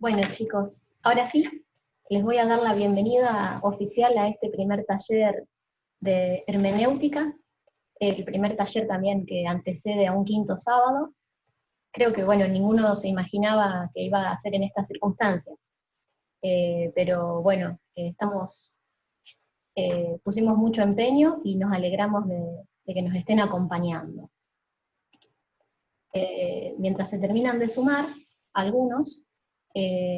Bueno, chicos, ahora sí, les voy a dar la bienvenida oficial a este primer taller de hermenéutica, el primer taller también que antecede a un quinto sábado. Creo que, bueno, ninguno se imaginaba que iba a ser en estas circunstancias. Pero bueno, pusimos mucho empeño y nos alegramos de que nos estén acompañando. Mientras se terminan de sumar algunos,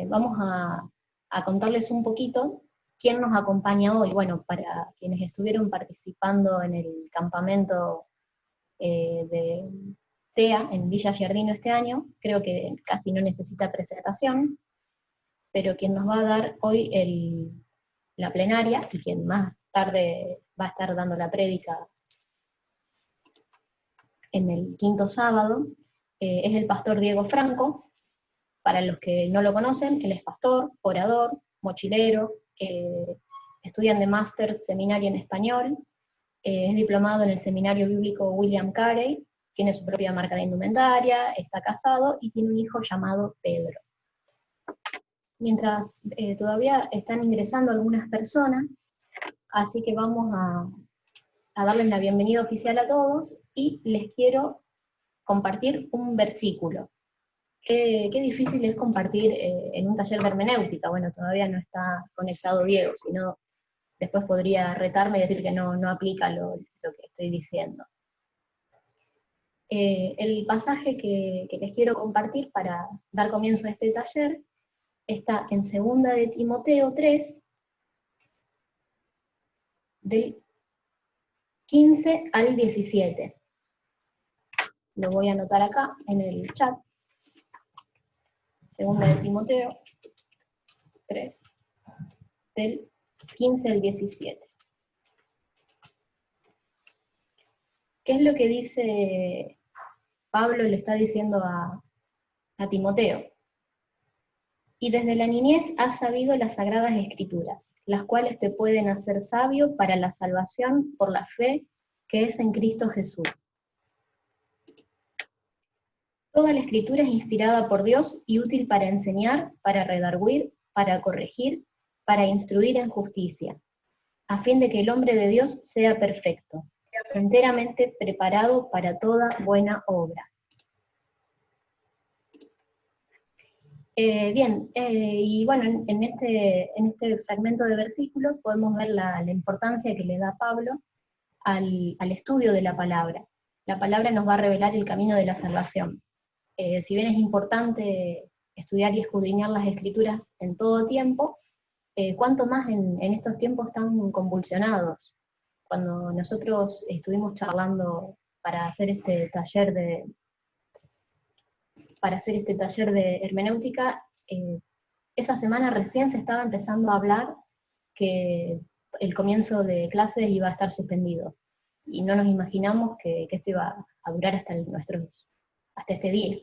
vamos a contarles un poquito quién nos acompaña hoy. Bueno, para quienes estuvieron participando en el campamento de TEA en Villa Giardino este año, creo que casi no necesita presentación, pero quien nos va a dar hoy la plenaria y quien más tarde va a estar dando la prédica en el quinto sábado, es el pastor Diego Franco. Para los que no lo conocen, él es pastor, orador, mochilero, estudiante de máster seminario en español, es diplomado en el seminario bíblico William Carey, tiene su propia marca de indumentaria, está casado y tiene un hijo llamado Pedro. Mientras todavía están ingresando algunas personas, así que vamos a darles la bienvenida oficial a todos y les quiero compartir un versículo. Qué difícil es compartir en un taller de hermenéutica. Bueno, todavía no está conectado Diego, si no, después podría retarme y decir que no aplica lo que estoy diciendo. El pasaje que les quiero compartir para dar comienzo a este taller está en 2 de Timoteo 3, del 15 al 17. Lo voy a anotar acá en el chat. 2 de Timoteo 3, del 15 al 17. ¿Qué es lo que dice Pablo? Le está diciendo a Timoteo. Y desde la niñez has sabido las sagradas escrituras, las cuales te pueden hacer sabio para la salvación por la fe que es en Cristo Jesús. Toda la escritura es inspirada por Dios y útil para enseñar, para redarguir, para corregir, para instruir en justicia, a fin de que el hombre de Dios sea perfecto, enteramente preparado para toda buena obra. Y bueno, en este fragmento de versículos podemos ver la importancia que le da Pablo al estudio de la palabra. La palabra nos va a revelar el camino de la salvación. Si bien es importante estudiar y escudriñar las escrituras en todo tiempo, cuánto más en estos tiempos tan convulsionados. Cuando nosotros estuvimos charlando para hacer este taller de hermenéutica, esa semana recién se estaba empezando a hablar que el comienzo de clases iba a estar suspendido, y no nos imaginamos que esto iba a durar hasta este día.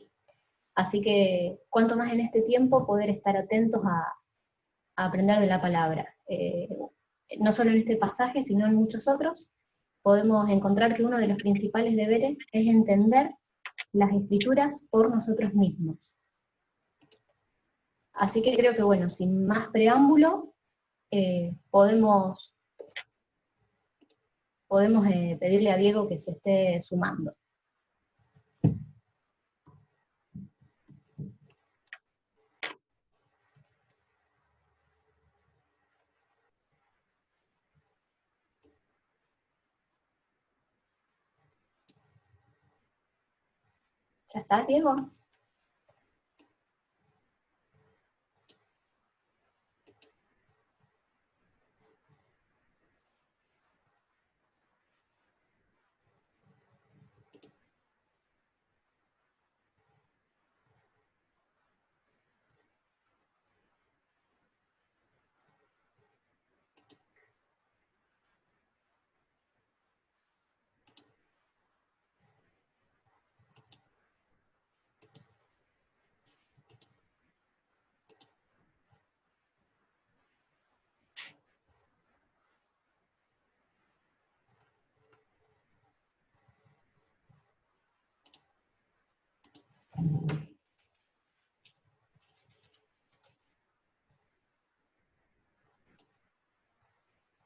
Así que, cuanto más en este tiempo poder estar atentos a aprender de la palabra. No solo en este pasaje, sino en muchos otros, podemos encontrar que uno de los principales deberes es entender las escrituras por nosotros mismos. Así que creo que, bueno, sin más preámbulo, podemos pedirle a Diego que se esté sumando. ¿Ya está, Diego?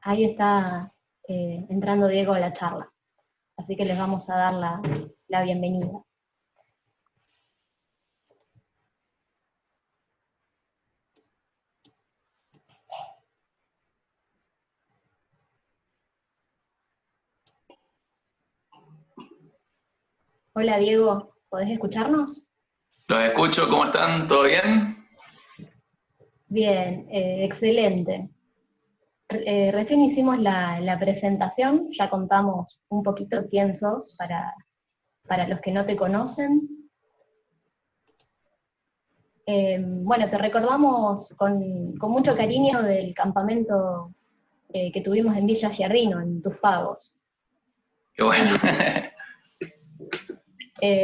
Ahí está entrando Diego a la charla, así que les vamos a dar la bienvenida. Hola Diego, ¿podés escucharnos? Los escucho, ¿cómo están? ¿Todo bien? Bien, excelente. Recién hicimos la presentación, ya contamos un poquito quién sos para los que no te conocen. Bueno, te recordamos con mucho cariño del campamento que tuvimos en Villa Giardino, en Tus Pagos. Qué bueno.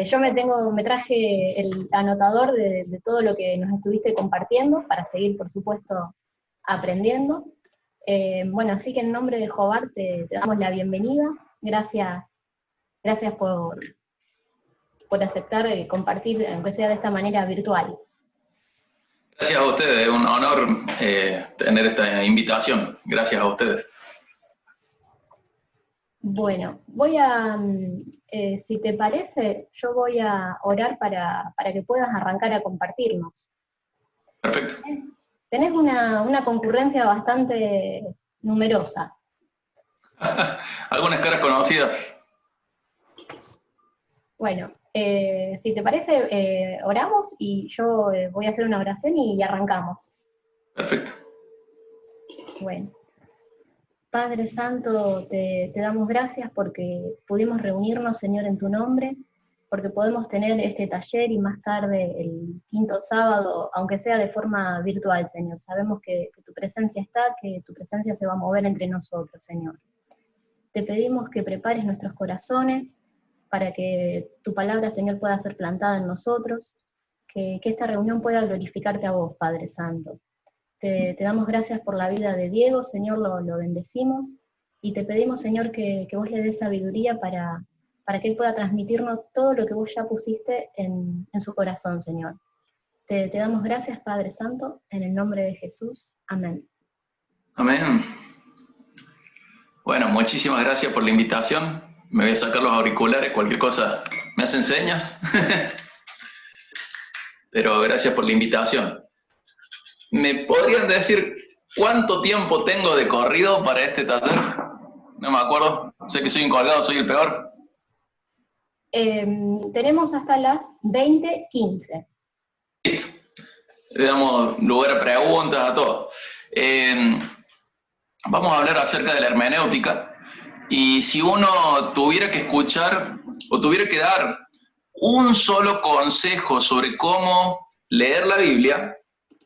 Yo me traje el anotador de todo lo que nos estuviste compartiendo para seguir, por supuesto, aprendiendo. Bueno, así que en nombre de Jobar te damos la bienvenida. Gracias por aceptar compartir, aunque sea de esta manera virtual. Gracias a ustedes, es un honor tener esta invitación. Gracias a ustedes. Bueno, si te parece, yo voy a orar para que puedas arrancar a compartirnos. Perfecto. Tenés una concurrencia bastante numerosa. Algunas caras conocidas. Bueno, si te parece, oramos y yo voy a hacer una oración y arrancamos. Perfecto. Bueno, Padre Santo, te damos gracias porque pudimos reunirnos, Señor, en tu nombre, porque podemos tener este taller y más tarde el quinto sábado, aunque sea de forma virtual, Señor. Sabemos que tu presencia está, que tu presencia se va a mover entre nosotros, Señor. Te pedimos que prepares nuestros corazones para que tu palabra, Señor, pueda ser plantada en nosotros, que esta reunión pueda glorificarte a vos, Padre Santo. Te damos gracias por la vida de Diego, Señor, lo bendecimos, y te pedimos, Señor, que vos le des sabiduría para que él pueda transmitirnos todo lo que vos ya pusiste en su corazón, Señor. Te damos gracias, Padre Santo, en el nombre de Jesús. Amén. Amén. Bueno, muchísimas gracias por la invitación. Me voy a sacar los auriculares, cualquier cosa me hacen señas. Pero gracias por la invitación. ¿Me podrían decir cuánto tiempo tengo de corrido para este taller? No me acuerdo. Sé que soy un colgado, soy el peor. Tenemos hasta las 20:15. Listo. Le damos lugar a preguntas, a todo. Vamos a hablar acerca de la hermenéutica. Y si uno tuviera que escuchar o tuviera que dar un solo consejo sobre cómo leer la Biblia,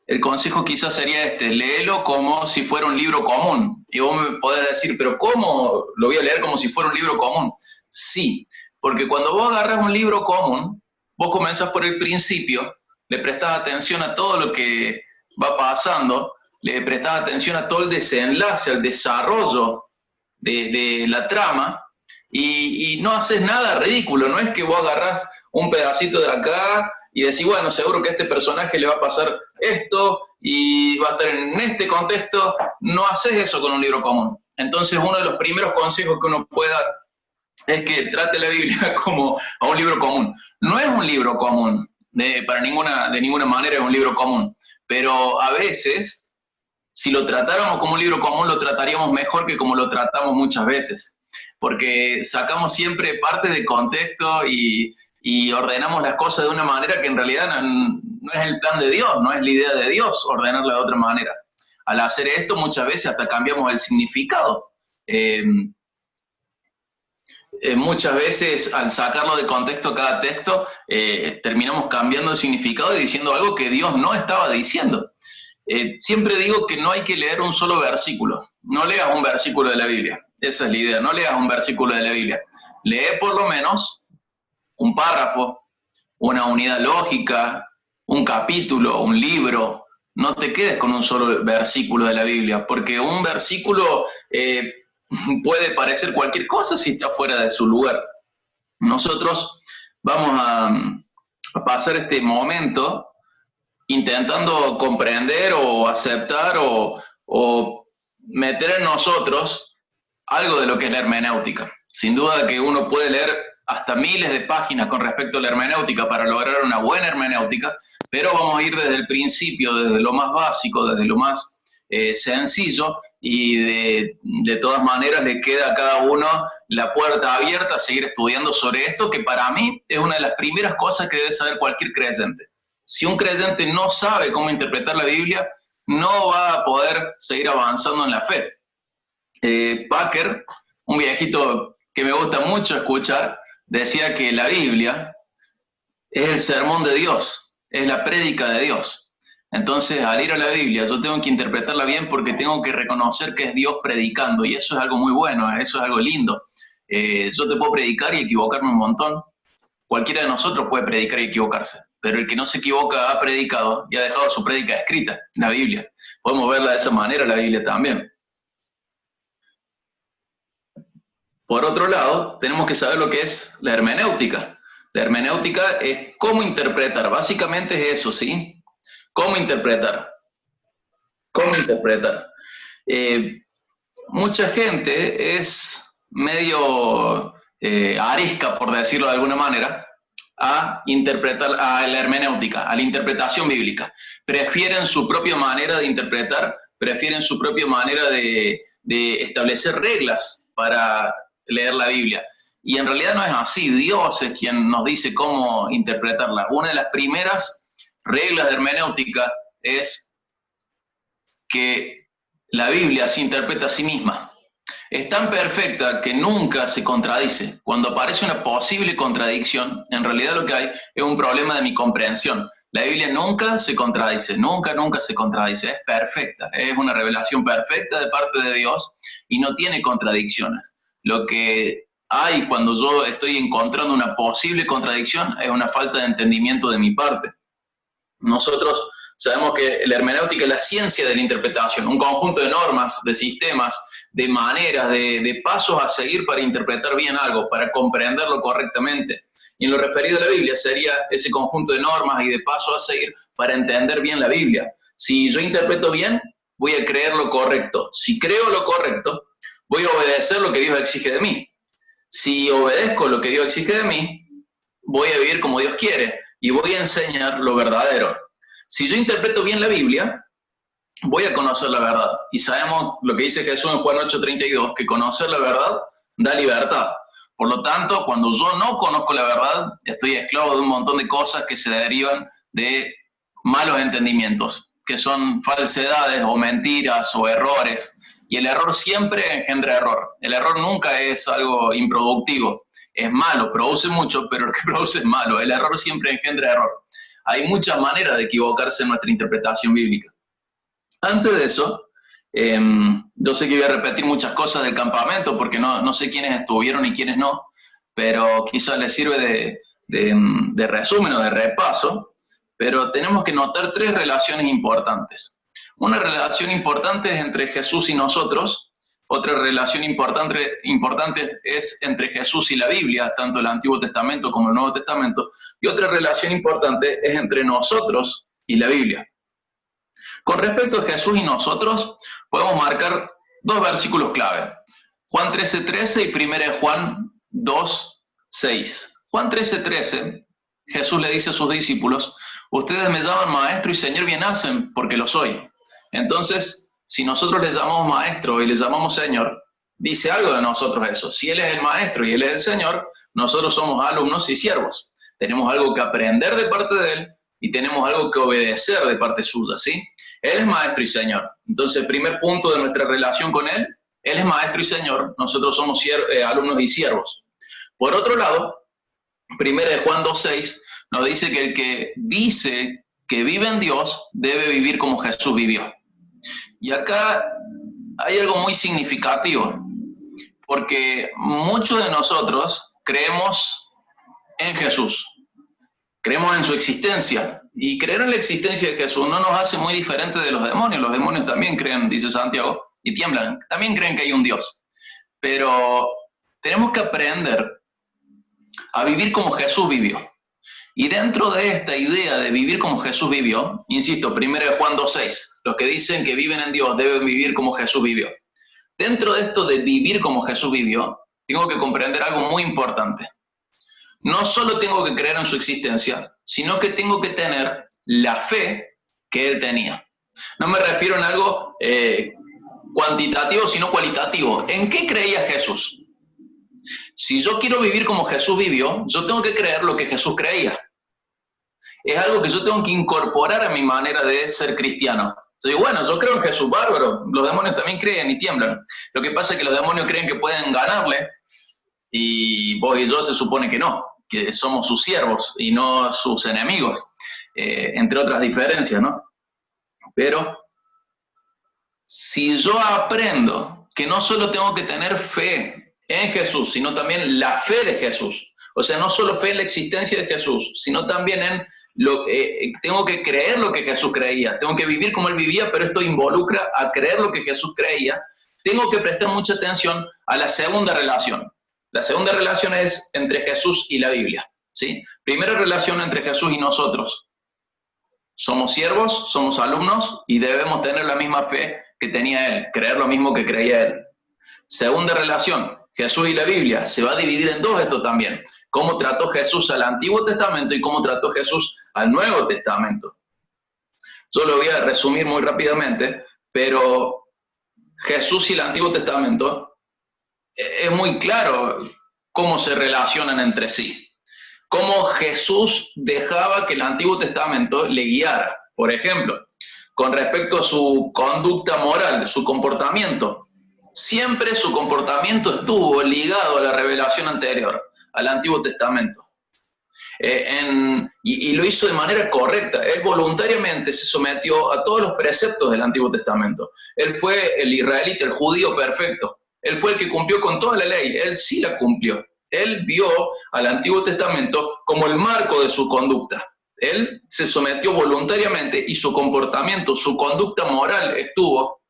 el consejo quizás sería este: léelo como si fuera un libro común. Y vos me podés decir, pero ¿cómo lo voy a leer como si fuera un libro común? Sí, porque cuando vos agarras un libro común, vos comenzás por el principio, le prestás atención a todo lo que va pasando, le prestás atención a todo el desenlace, al desarrollo de la trama, y no haces nada ridículo. No es que vos agarrás un pedacito de acá y decís, bueno, seguro que a este personaje le va a pasar esto y va a estar en este contexto. No haces eso con un libro común. Entonces, uno de los primeros consejos que uno puede dar es que trate la Biblia como a un libro común. No es un libro común, de ninguna manera es un libro común, pero a veces, si lo tratáramos como un libro común, lo trataríamos mejor que como lo tratamos muchas veces, porque sacamos siempre parte de contexto y ordenamos las cosas de una manera que en realidad no es el plan de Dios, no es la idea de Dios ordenarla de otra manera. Al hacer esto, muchas veces hasta cambiamos el significado. Muchas veces, al sacarlo de contexto cada texto, terminamos cambiando el significado y diciendo algo que Dios no estaba diciendo. Siempre digo que no hay que leer un solo versículo. No leas un versículo de la Biblia. Esa es la idea. No leas un versículo de la Biblia. Lee por lo menos un párrafo, una unidad lógica, un capítulo, un libro. No te quedes con un solo versículo de la Biblia, porque un versículo puede parecer cualquier cosa si está fuera de su lugar. Nosotros vamos a pasar este momento intentando comprender o aceptar o meter en nosotros algo de lo que es la hermenéutica. Sin duda que uno puede leer hasta miles de páginas con respecto a la hermenéutica para lograr una buena hermenéutica, pero vamos a ir desde el principio, desde lo más básico, desde lo más sencillo, y de todas maneras le queda a cada uno la puerta abierta a seguir estudiando sobre esto, que para mí es una de las primeras cosas que debe saber cualquier creyente. Si un creyente no sabe cómo interpretar la Biblia, no va a poder seguir avanzando en la fe. Packer, un viejito que me gusta mucho escuchar, decía que la Biblia es el sermón de Dios, es la prédica de Dios. Entonces, al ir a la Biblia, yo tengo que interpretarla bien porque tengo que reconocer que es Dios predicando, y eso es algo muy bueno, eso es algo lindo. Yo te puedo predicar y equivocarme un montón. Cualquiera de nosotros puede predicar y equivocarse, pero el que no se equivoca ha predicado y ha dejado su prédica escrita, la Biblia. Podemos verla de esa manera, la Biblia también. Por otro lado, tenemos que saber lo que es la hermenéutica. La hermenéutica es cómo interpretar, básicamente es eso, ¿sí? ¿Cómo interpretar? ¿Cómo interpretar? Mucha gente es medio arisca, por decirlo de alguna manera, a interpretar a la hermenéutica, a la interpretación bíblica. Prefieren su propia manera de interpretar, prefieren su propia manera de establecer reglas para leer la Biblia. Y en realidad no es así. Dios es quien nos dice cómo interpretarla. Una de las primeras reglas de hermenéutica es que la Biblia se interpreta a sí misma. Es tan perfecta que nunca se contradice. Cuando aparece una posible contradicción, en realidad lo que hay es un problema de mi comprensión. La Biblia nunca se contradice, nunca se contradice. Es perfecta, es una revelación perfecta de parte de Dios y no tiene contradicciones. Lo que hay cuando yo estoy encontrando una posible contradicción es una falta de entendimiento de mi parte. Nosotros sabemos que la hermenéutica es la ciencia de la interpretación, un conjunto de normas, de sistemas, de maneras, de pasos a seguir para interpretar bien algo, para comprenderlo correctamente. Y en lo referido a la Biblia sería ese conjunto de normas y de pasos a seguir para entender bien la Biblia. Si yo interpreto bien, voy a creer lo correcto. Si creo lo correcto, voy a obedecer lo que Dios exige de mí. Si obedezco lo que Dios exige de mí, voy a vivir como Dios quiere y voy a enseñar lo verdadero. Si yo interpreto bien la Biblia, voy a conocer la verdad. Y sabemos lo que dice Jesús en Juan 8:32, que conocer la verdad da libertad. Por lo tanto, cuando yo no conozco la verdad, estoy esclavo de un montón de cosas que se derivan de malos entendimientos, que son falsedades o mentiras o errores. Y el error siempre engendra error. El error nunca es algo improductivo. Es malo, produce mucho, pero lo que produce es malo. El error siempre engendra error. Hay muchas maneras de equivocarse en nuestra interpretación bíblica. Antes de eso, yo sé que voy a repetir muchas cosas del campamento porque no sé quiénes estuvieron y quiénes no, pero quizás les sirve de resumen o de repaso, pero tenemos que notar tres relaciones importantes. Una relación importante es entre Jesús y nosotros, otra relación importante es entre Jesús y la Biblia, tanto el Antiguo Testamento como el Nuevo Testamento, y otra relación importante es entre nosotros y la Biblia. Con respecto a Jesús y nosotros, podemos marcar dos versículos clave. Juan 13:13 y 1 Juan 2:6. Juan 13:13, Jesús le dice a sus discípulos, ustedes me llaman maestro y señor, bien hacen, porque lo soy. Entonces, si nosotros le llamamos maestro y le llamamos señor, dice algo de nosotros eso. Si Él es el maestro y Él es el señor, nosotros somos alumnos y siervos. Tenemos algo que aprender de parte de Él y tenemos algo que obedecer de parte suya, ¿sí? Él es maestro y señor. Entonces, el primer punto de nuestra relación con Él es maestro y señor, nosotros somos alumnos y siervos. Por otro lado, 1 Juan 2:6 nos dice que el que dice que vive en Dios debe vivir como Jesús vivió. Y acá hay algo muy significativo, porque muchos de nosotros creemos en Jesús, creemos en su existencia, y creer en la existencia de Jesús no nos hace muy diferentes de los demonios. Los demonios también creen, dice Santiago, y tiemblan, también creen que hay un Dios. Pero tenemos que aprender a vivir como Jesús vivió. Y dentro de esta idea de vivir como Jesús vivió, insisto, 1 Juan 2:6, los que dicen que viven en Dios deben vivir como Jesús vivió. Dentro de esto de vivir como Jesús vivió, tengo que comprender algo muy importante. No solo tengo que creer en su existencia, sino que tengo que tener la fe que él tenía. No me refiero en algo cuantitativo, sino cualitativo. ¿En qué creía Jesús? Si yo quiero vivir como Jesús vivió, yo tengo que creer lo que Jesús creía. Es algo que yo tengo que incorporar a mi manera de ser cristiano. Yo digo, bueno, yo creo en Jesús, bárbaro, los demonios también creen y tiemblan. Lo que pasa es que los demonios creen que pueden ganarle y vos y yo se supone que no, que somos sus siervos y no sus enemigos, entre otras diferencias, ¿no? Pero si yo aprendo que no solo tengo que tener fe en Jesús, sino también la fe de Jesús, o sea, no solo fe en la existencia de Jesús, sino también en tengo que creer lo que Jesús creía, tengo que vivir como él vivía, pero esto involucra a creer lo que Jesús creía. Tengo que prestar mucha atención a la segunda relación. La segunda relación es entre Jesús y la Biblia, ¿sí? Primera relación entre Jesús y nosotros. Somos siervos, somos alumnos y debemos tener la misma fe que tenía él, creer lo mismo que creía él. Segunda relación, Jesús y la Biblia. Se va a dividir en dos esto también. Cómo trató Jesús al Antiguo Testamento y cómo trató Jesús al Nuevo Testamento. Yo lo voy a resumir muy rápidamente, pero Jesús y el Antiguo Testamento es muy claro cómo se relacionan entre sí. Cómo Jesús dejaba que el Antiguo Testamento le guiara. Por ejemplo, con respecto a su conducta moral, su comportamiento. Siempre su comportamiento estuvo ligado a la revelación anterior, al Antiguo Testamento. Y lo hizo de manera correcta. Él voluntariamente se sometió a todos los preceptos del Antiguo Testamento. Él fue el israelita, el judío perfecto. Él fue el que cumplió con toda la ley. Él sí la cumplió. Él vio al Antiguo Testamento como el marco de su conducta. Él se sometió voluntariamente y su comportamiento, su conducta moral estuvo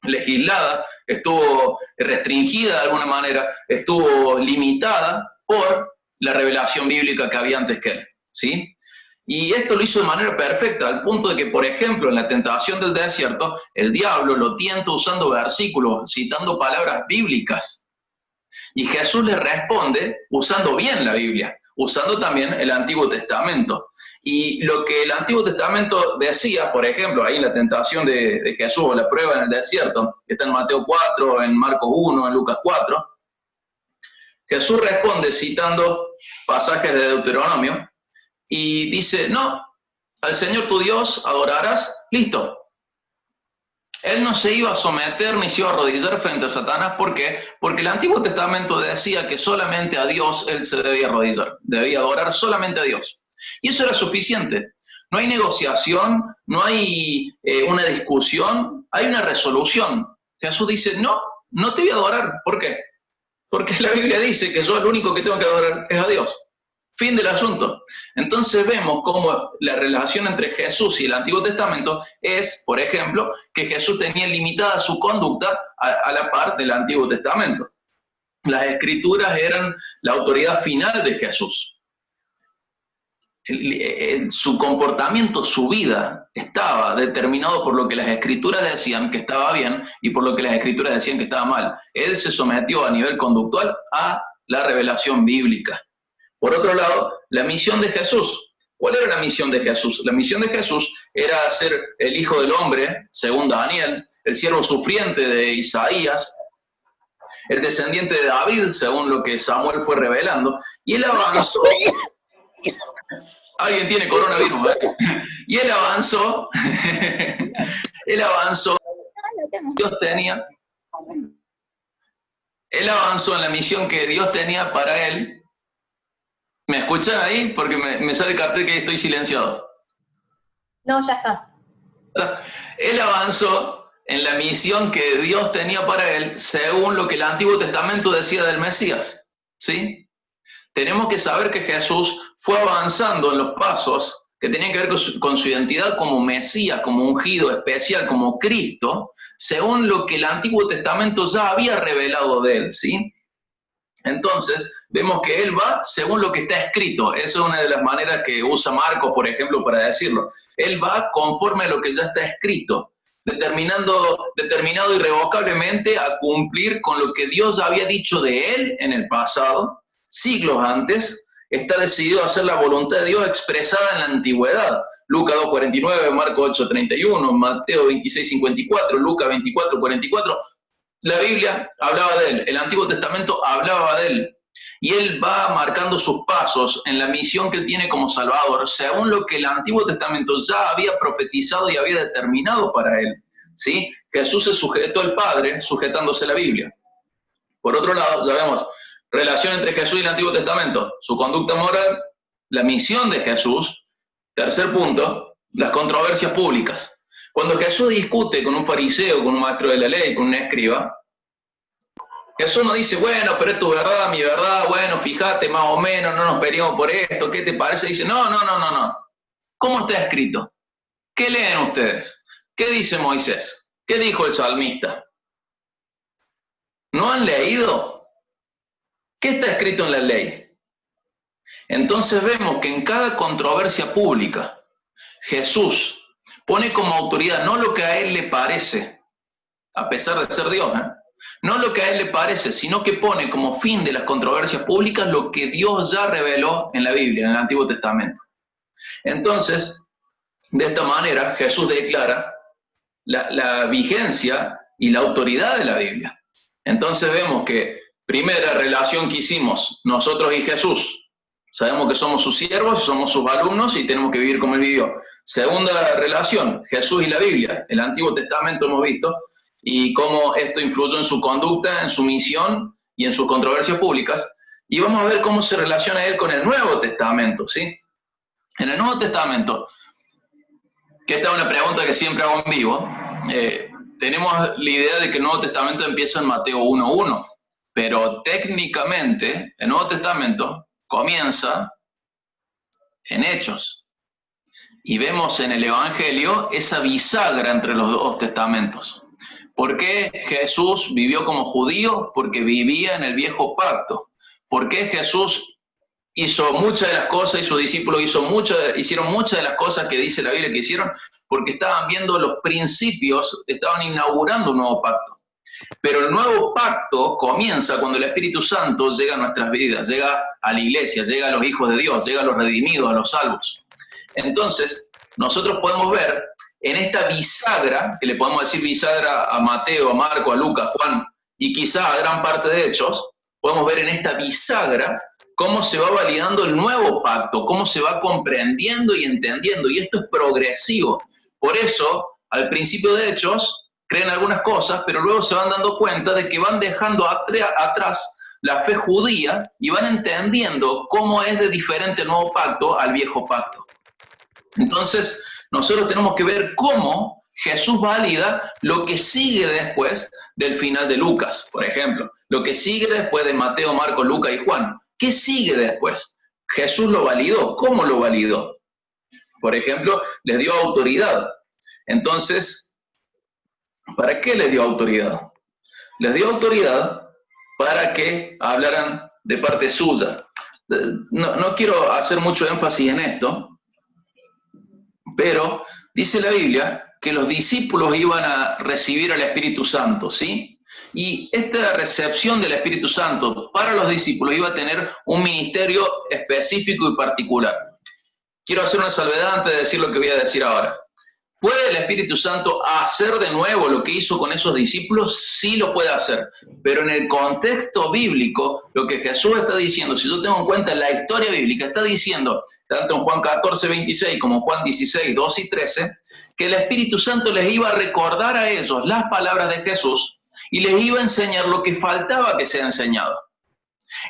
legislada, estuvo restringida de alguna manera, estuvo limitada por la revelación bíblica que había antes que él, ¿sí? Y esto lo hizo de manera perfecta, al punto de que, por ejemplo, en la tentación del desierto, el diablo lo tienta usando versículos, citando palabras bíblicas. Y Jesús le responde usando bien la Biblia, usando también el Antiguo Testamento. Y lo que el Antiguo Testamento decía, por ejemplo, ahí en la tentación de Jesús, o la prueba en el desierto, que está en Mateo 4, en Marcos 1, en Lucas 4, Jesús responde citando pasajes de Deuteronomio y dice, no, al Señor tu Dios adorarás, listo. Él no se iba a someter ni se iba a arrodillar frente a Satanás. ¿Por qué? Porque el Antiguo Testamento decía que solamente a Dios él se debía arrodillar, debía adorar solamente a Dios. Y eso era suficiente. No hay negociación, no hay una discusión, hay una resolución. Jesús dice, no, no te voy a adorar. ¿Por qué? Porque la Biblia dice que yo el único que tengo que adorar es a Dios. Fin del asunto. Entonces vemos cómo la relación entre Jesús y el Antiguo Testamento es, por ejemplo, que Jesús tenía limitada su conducta a la par del Antiguo Testamento. Las Escrituras eran la autoridad final de Jesús. Su comportamiento, su vida, estaba determinado por lo que las Escrituras decían que estaba bien y por lo que las Escrituras decían que estaba mal. Él se sometió a nivel conductual a la revelación bíblica. Por otro lado, la misión de Jesús. ¿Cuál era la misión de Jesús? La misión de Jesús era ser el Hijo del Hombre, según Daniel, el siervo sufriente de Isaías, el descendiente de David, según lo que Samuel fue revelando, y él avanzó. Alguien tiene coronavirus, ¿eh? Y él avanzó, él avanzó en la misión que Dios tenía para él. ¿Me escuchan ahí? Porque me sale el cartel que estoy silenciado. No, ya estás. Él avanzó en la misión que Dios tenía para él según lo que el Antiguo Testamento decía del Mesías, ¿sí? Tenemos que saber que Jesús fue avanzando en los pasos que tenían que ver con su identidad como Mesías, como ungido especial, como Cristo, según lo que el Antiguo Testamento ya había revelado de él, ¿sí? Entonces, vemos que él va según lo que está escrito. Esa es una de las maneras que usa Marcos, por ejemplo, para decirlo. Él va conforme a lo que ya está escrito, determinado irrevocablemente a cumplir con lo que Dios había dicho de él en el pasado, siglos antes. Está decidido a hacer la voluntad de Dios expresada en la antigüedad. Lucas 2:49, Marcos 8:31, Mateo 26:54, Lucas 24:44. La Biblia hablaba de él, el Antiguo Testamento hablaba de él, y él va marcando sus pasos en la misión que él tiene como Salvador, según lo que el Antiguo Testamento ya había profetizado y había determinado para él. ¿Sí? Jesús se sujetó al Padre, sujetándose a la Biblia. Por otro lado, ya vemos relación entre Jesús y el Antiguo Testamento, su conducta moral, la misión de Jesús. Tercer punto, las controversias públicas. Cuando Jesús discute con un fariseo, con un maestro de la ley, con un escriba, Jesús no dice, bueno, pero es tu verdad, mi verdad, bueno, fíjate, más o menos, no nos peleamos por esto, ¿qué te parece? Dice, no. ¿Cómo está escrito? ¿Qué leen ustedes? ¿Qué dice Moisés? ¿Qué dijo el salmista? ¿No han leído? ¿Qué está escrito en la ley? Entonces vemos que en cada controversia pública, Jesús pone como autoridad no lo que a él le parece, a pesar de ser Dios, no lo que a él le parece, sino que pone como fin de las controversias públicas lo que Dios ya reveló en la Biblia, en el Antiguo Testamento. Entonces, de esta manera, Jesús declara la vigencia y la autoridad de la Biblia. Entonces vemos que, primera relación que hicimos nosotros y Jesús, sabemos que somos sus siervos, somos sus alumnos y tenemos que vivir como él vivió. Segunda relación, Jesús y la Biblia. El Antiguo Testamento hemos visto y cómo esto influyó en su conducta, en su misión y en sus controversias públicas. Y vamos a ver cómo se relaciona él con el Nuevo Testamento, ¿sí? En el Nuevo Testamento, que esta es una pregunta que siempre hago en vivo, tenemos la idea de que el Nuevo Testamento empieza en Mateo 1:1, pero técnicamente el Nuevo Testamento comienza en Hechos. Y vemos en el Evangelio esa bisagra entre los dos testamentos. ¿Por qué Jesús vivió como judío? Porque vivía en el viejo pacto. ¿Por qué Jesús hizo muchas de las cosas y sus discípulos hicieron muchas de las cosas que dice la Biblia que hicieron? Porque estaban viendo los principios, estaban inaugurando un nuevo pacto. Pero el nuevo pacto comienza cuando el Espíritu Santo llega a nuestras vidas, llega a la iglesia, llega a los hijos de Dios, llega a los redimidos, a los salvos. Entonces, nosotros podemos ver en esta bisagra, que le podemos decir bisagra a Mateo, a Marco, a Lucas, a Juan, y quizá a gran parte de Hechos, podemos ver en esta bisagra cómo se va validando el nuevo pacto, cómo se va comprendiendo y entendiendo, y esto es progresivo. Por eso, al principio de Hechos, creen algunas cosas, pero luego se van dando cuenta de que van dejando atrás la fe judía y van entendiendo cómo es de diferente el nuevo pacto al viejo pacto. Entonces, nosotros tenemos que ver cómo Jesús valida lo que sigue después del final de Lucas, por ejemplo, lo que sigue después de Mateo, Marcos, Lucas y Juan. ¿Qué sigue después? Jesús lo validó. ¿Cómo lo validó? Por ejemplo, les dio autoridad. Entonces, ¿para qué les dio autoridad? Les dio autoridad para que hablaran de parte suya. No quiero hacer mucho énfasis en esto, pero dice la Biblia que los discípulos iban a recibir al Espíritu Santo, ¿sí? Y esta recepción del Espíritu Santo para los discípulos iba a tener un ministerio específico y particular. Quiero hacer una salvedad antes de decir lo que voy a decir ahora. ¿Puede el Espíritu Santo hacer de nuevo lo que hizo con esos discípulos? Sí lo puede hacer, pero en el contexto bíblico, lo que Jesús está diciendo, si yo tengo en cuenta la historia bíblica, está diciendo, tanto en Juan 14:26 como en Juan 16:2 y 13, que el Espíritu Santo les iba a recordar a ellos las palabras de Jesús y les iba a enseñar lo que faltaba que sea enseñado.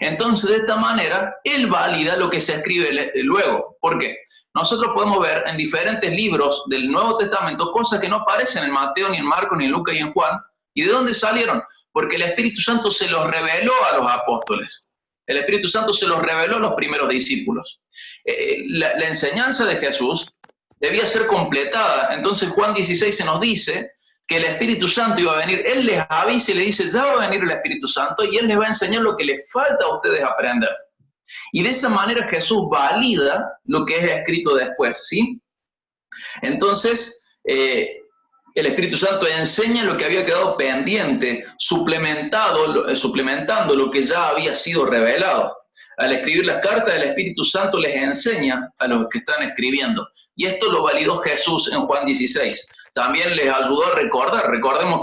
Entonces, de esta manera, Él valida lo que se escribe luego. ¿Por qué? Nosotros podemos ver en diferentes libros del Nuevo Testamento cosas que no aparecen en Mateo, ni en Marcos, ni en Lucas, y en Juan. ¿Y de dónde salieron? Porque el Espíritu Santo se los reveló a los apóstoles. El Espíritu Santo se los reveló a los primeros discípulos. La enseñanza de Jesús debía ser completada. Entonces Juan 16 se nos dice que el Espíritu Santo iba a venir, Él les avisa y le dice, ya va a venir el Espíritu Santo y Él les va a enseñar lo que les falta a ustedes aprender. Y de esa manera Jesús valida lo que es escrito después, ¿sí? Entonces, el Espíritu Santo enseña lo que había quedado pendiente, suplementando lo que ya había sido revelado. Al escribir las cartas, el Espíritu Santo les enseña a los que están escribiendo. Y esto lo validó Jesús en Juan 16. También les ayudó a recordar. Recordemos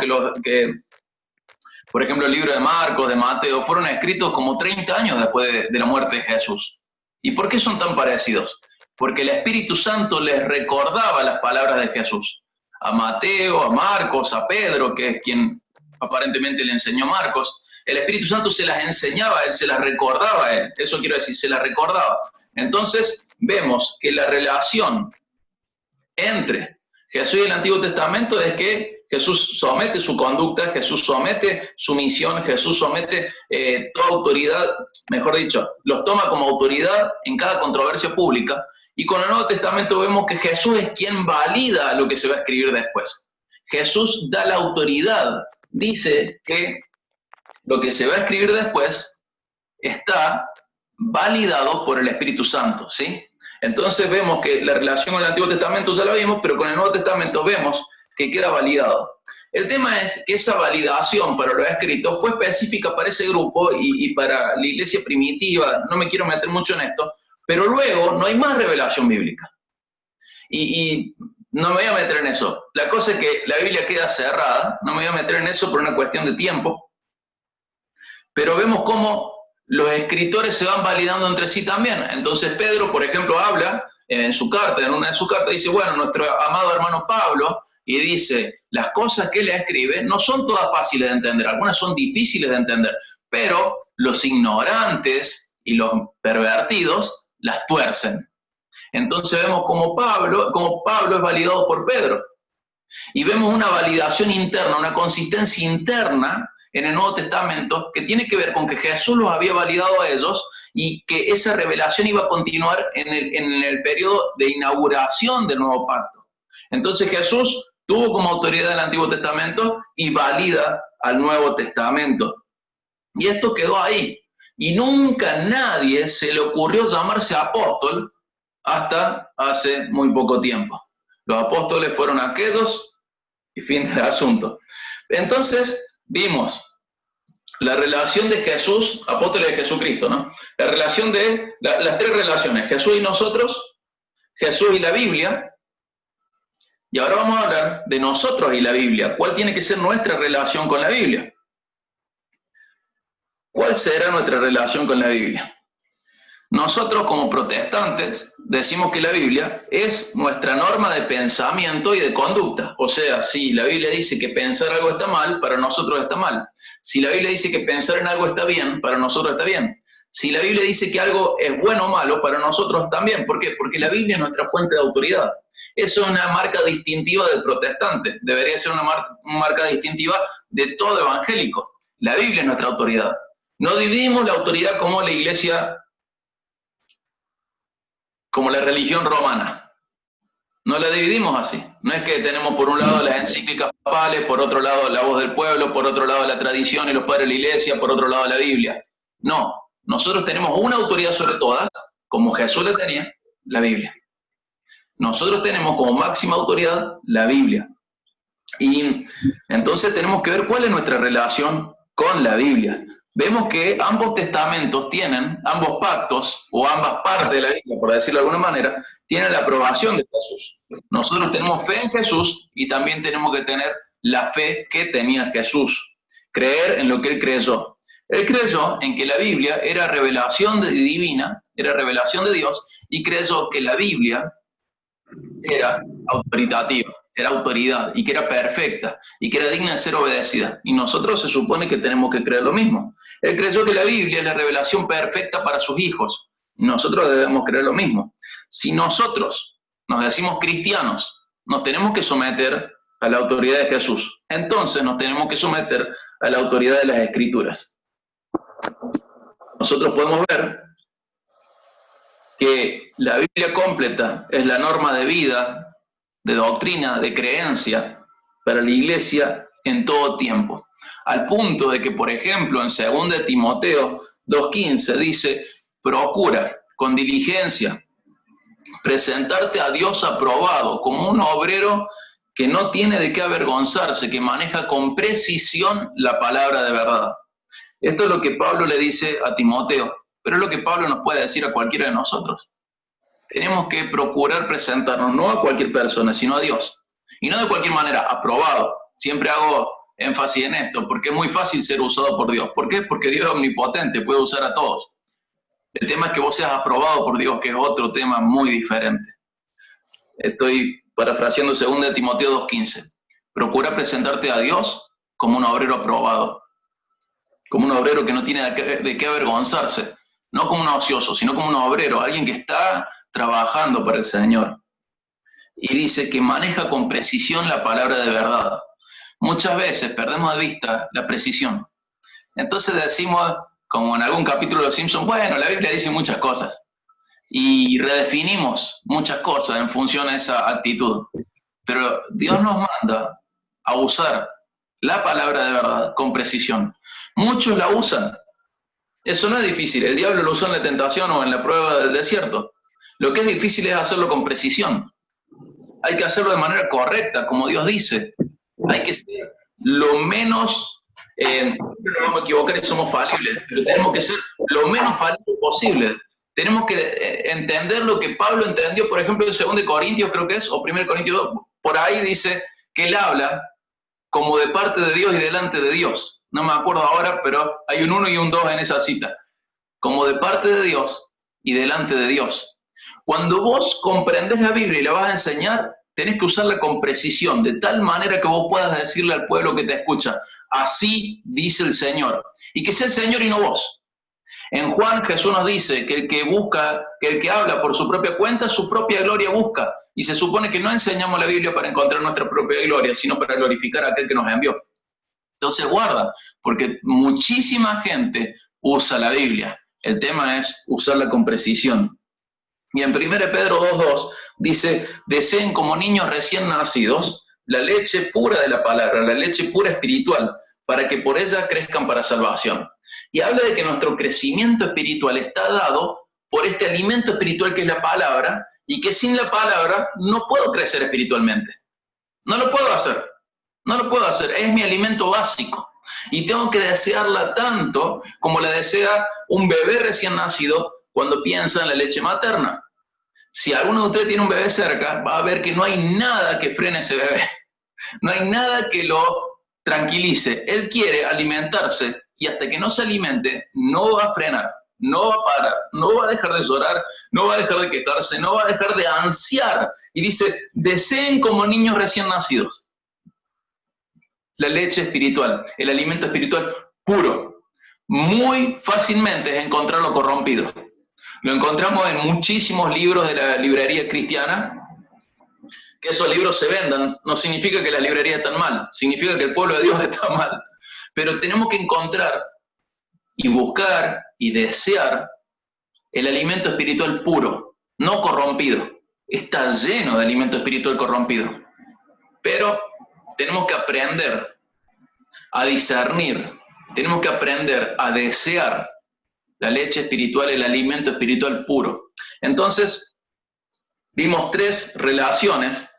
por ejemplo, el libro de Marcos, de Mateo, fueron escritos como 30 años después de la muerte de Jesús. ¿Y por qué son tan parecidos? Porque el Espíritu Santo les recordaba las palabras de Jesús. A Mateo, a Marcos, a Pedro, que es quien aparentemente le enseñó Marcos, el Espíritu Santo se las enseñaba a él, se las recordaba a él. Eso quiero decir, se las recordaba. Entonces vemos que la relación entre Jesús y el Antiguo Testamento es que Jesús somete su conducta, Jesús somete su misión, Jesús somete toda autoridad, mejor dicho, los toma como autoridad en cada controversia pública. Y con el Nuevo Testamento vemos que Jesús es quien valida lo que se va a escribir después. Jesús da la autoridad, dice que lo que se va a escribir después está validado por el Espíritu Santo, ¿sí? Entonces vemos que la relación con el Antiguo Testamento ya la vimos, pero con el Nuevo Testamento vemos que queda validado. El tema es que esa validación para lo escrito fue específica para ese grupo y para la iglesia primitiva. No me quiero meter mucho en esto, pero luego no hay más revelación bíblica. Y no me voy a meter en eso. La cosa es que la Biblia queda cerrada, no me voy a meter en eso por una cuestión de tiempo, pero vemos cómo los escritores se van validando entre sí también. Entonces Pedro, por ejemplo, habla en su carta, en una de sus cartas, dice, bueno, nuestro amado hermano Pablo, y dice, las cosas que él escribe no son todas fáciles de entender, algunas son difíciles de entender, pero los ignorantes y los pervertidos las tuercen. Entonces vemos como Pablo es validado por Pedro. Y vemos una validación interna, una consistencia interna en el Nuevo Testamento que tiene que ver con que Jesús los había validado a ellos y que esa revelación iba a continuar en el periodo de inauguración del nuevo pacto. Entonces Jesús tuvo como autoridad el Antiguo Testamento y valida al Nuevo Testamento. Y esto quedó ahí. Y nunca nadie se le ocurrió llamarse apóstol hasta hace muy poco tiempo. Los apóstoles fueron aquellos y fin del asunto. Entonces vimos la relación de Jesús, apóstoles de Jesucristo, ¿no? La relación de las tres relaciones, Jesús y nosotros, Jesús y la Biblia. Y ahora vamos a hablar de nosotros y la Biblia. ¿Cuál tiene que ser nuestra relación con la Biblia? ¿Cuál será nuestra relación con la Biblia? Nosotros como protestantes decimos que la Biblia es nuestra norma de pensamiento y de conducta. O sea, si la Biblia dice que pensar algo está mal, para nosotros está mal. Si la Biblia dice que pensar en algo está bien, para nosotros está bien. Si la Biblia dice que algo es bueno o malo, para nosotros también. ¿Por qué? Porque la Biblia es nuestra fuente de autoridad. Eso es una marca distintiva del protestante. Debería ser una marca distintiva de todo evangélico. La Biblia es nuestra autoridad. No dividimos la autoridad como la iglesia, como la religión romana. No la dividimos así. No es que tenemos por un lado las encíclicas papales, por otro lado la voz del pueblo, por otro lado la tradición y los padres de la iglesia, por otro lado la Biblia. No, nosotros tenemos una autoridad sobre todas, como Jesús la tenía, la Biblia. Nosotros tenemos como máxima autoridad la Biblia. Y entonces tenemos que ver cuál es nuestra relación con la Biblia. Vemos que ambos testamentos tienen, ambos pactos, o ambas partes de la Biblia, por decirlo de alguna manera, tienen la aprobación de Jesús. Nosotros tenemos fe en Jesús y también tenemos que tener la fe que tenía Jesús. Creer en lo que él creyó. Él creyó en que la Biblia era revelación divina, era revelación de Dios, y creyó que la Biblia era autoritativa, era autoridad, y que era perfecta, y que era digna de ser obedecida. Y nosotros se supone que tenemos que creer lo mismo. Él creyó que la Biblia es la revelación perfecta para sus hijos. Nosotros debemos creer lo mismo. Si nosotros nos decimos cristianos, nos tenemos que someter a la autoridad de Jesús. Entonces nos tenemos que someter a la autoridad de las Escrituras. Nosotros podemos ver que la Biblia completa es la norma de vida, de doctrina, de creencia, para la iglesia en todo tiempo. Al punto de que, por ejemplo, en 2 Timoteo 2:15 dice, procura con diligencia presentarte a Dios aprobado, como un obrero que no tiene de qué avergonzarse, que maneja con precisión la palabra de verdad. Esto es lo que Pablo le dice a Timoteo, pero es lo que Pablo nos puede decir a cualquiera de nosotros. Tenemos que procurar presentarnos no a cualquier persona, sino a Dios. Y no de cualquier manera, aprobado. Siempre hago énfasis en esto, porque es muy fácil ser usado por Dios. ¿Por qué? Porque Dios es omnipotente, puede usar a todos. El tema es que vos seas aprobado por Dios, que es otro tema muy diferente. Estoy parafraseando 2 Timoteo 2:15. Procura presentarte a Dios como un obrero aprobado, como un obrero que no tiene de qué avergonzarse, no como un ocioso, sino como un obrero, alguien que está trabajando para el Señor. Y dice que maneja con precisión la palabra de verdad. Muchas veces perdemos de vista la precisión. Entonces decimos, como en algún capítulo de Los Simpsons, bueno, la Biblia dice muchas cosas. Y redefinimos muchas cosas en función a esa actitud. Pero Dios nos manda a usar la palabra de verdad con precisión. Muchos la usan. Eso no es difícil. El diablo lo usó en la tentación o en la prueba del desierto. Lo que es difícil es hacerlo con precisión. Hay que hacerlo de manera correcta, como Dios dice. Hay que ser lo menos, no vamos a equivocar y somos falibles, pero tenemos que ser lo menos falibles posible. Tenemos que entender lo que Pablo entendió, por ejemplo, en 2 Corintios, creo que es, o 1 Corintios 2, por ahí dice que él habla como de parte de Dios y delante de Dios. No me acuerdo ahora, pero hay un 1 y un 2 en esa cita. Como de parte de Dios y delante de Dios. Cuando vos comprendés la Biblia y la vas a enseñar, tenés que usarla con precisión, de tal manera que vos puedas decirle al pueblo que te escucha, así dice el Señor. Y que sea el Señor y no vos. En Juan Jesús nos dice que el que busca, que el que habla por su propia cuenta, su propia gloria busca. Y se supone que no enseñamos la Biblia para encontrar nuestra propia gloria, sino para glorificar a aquel que nos envió. Entonces guarda, porque muchísima gente usa la Biblia. El tema es usarla con precisión. Y en 1 Pedro 2:2 dice, deseen como niños recién nacidos la leche pura de la palabra, la leche pura espiritual, para que por ella crezcan para salvación. Y habla de que nuestro crecimiento espiritual está dado por este alimento espiritual que es la palabra, y que sin la palabra no puedo crecer espiritualmente. No lo puedo hacer. No lo puedo hacer. Es mi alimento básico. Y tengo que desearla tanto como la desea un bebé recién nacido cuando piensa en la leche materna. Si alguno de ustedes tiene un bebé cerca, va a ver que no hay nada que frene a ese bebé. No hay nada que lo tranquilice. Él quiere alimentarse y hasta que no se alimente, no va a frenar, no va a parar, no va a dejar de llorar, no va a dejar de quejarse, no va a dejar de ansiar. Y dice, deseen como niños recién nacidos. La leche espiritual, el alimento espiritual puro. Muy fácilmente es encontrarlo corrompido. Lo encontramos en muchísimos libros de la librería cristiana. Que esos libros se vendan no significa que la librería está mal, significa que el pueblo de Dios está mal. Pero tenemos que encontrar y buscar y desear el alimento espiritual puro, no corrompido. Está lleno de alimento espiritual corrompido. Pero tenemos que aprender a discernir, tenemos que aprender a desear la leche espiritual, el alimento espiritual puro. Entonces, vimos 3 relaciones: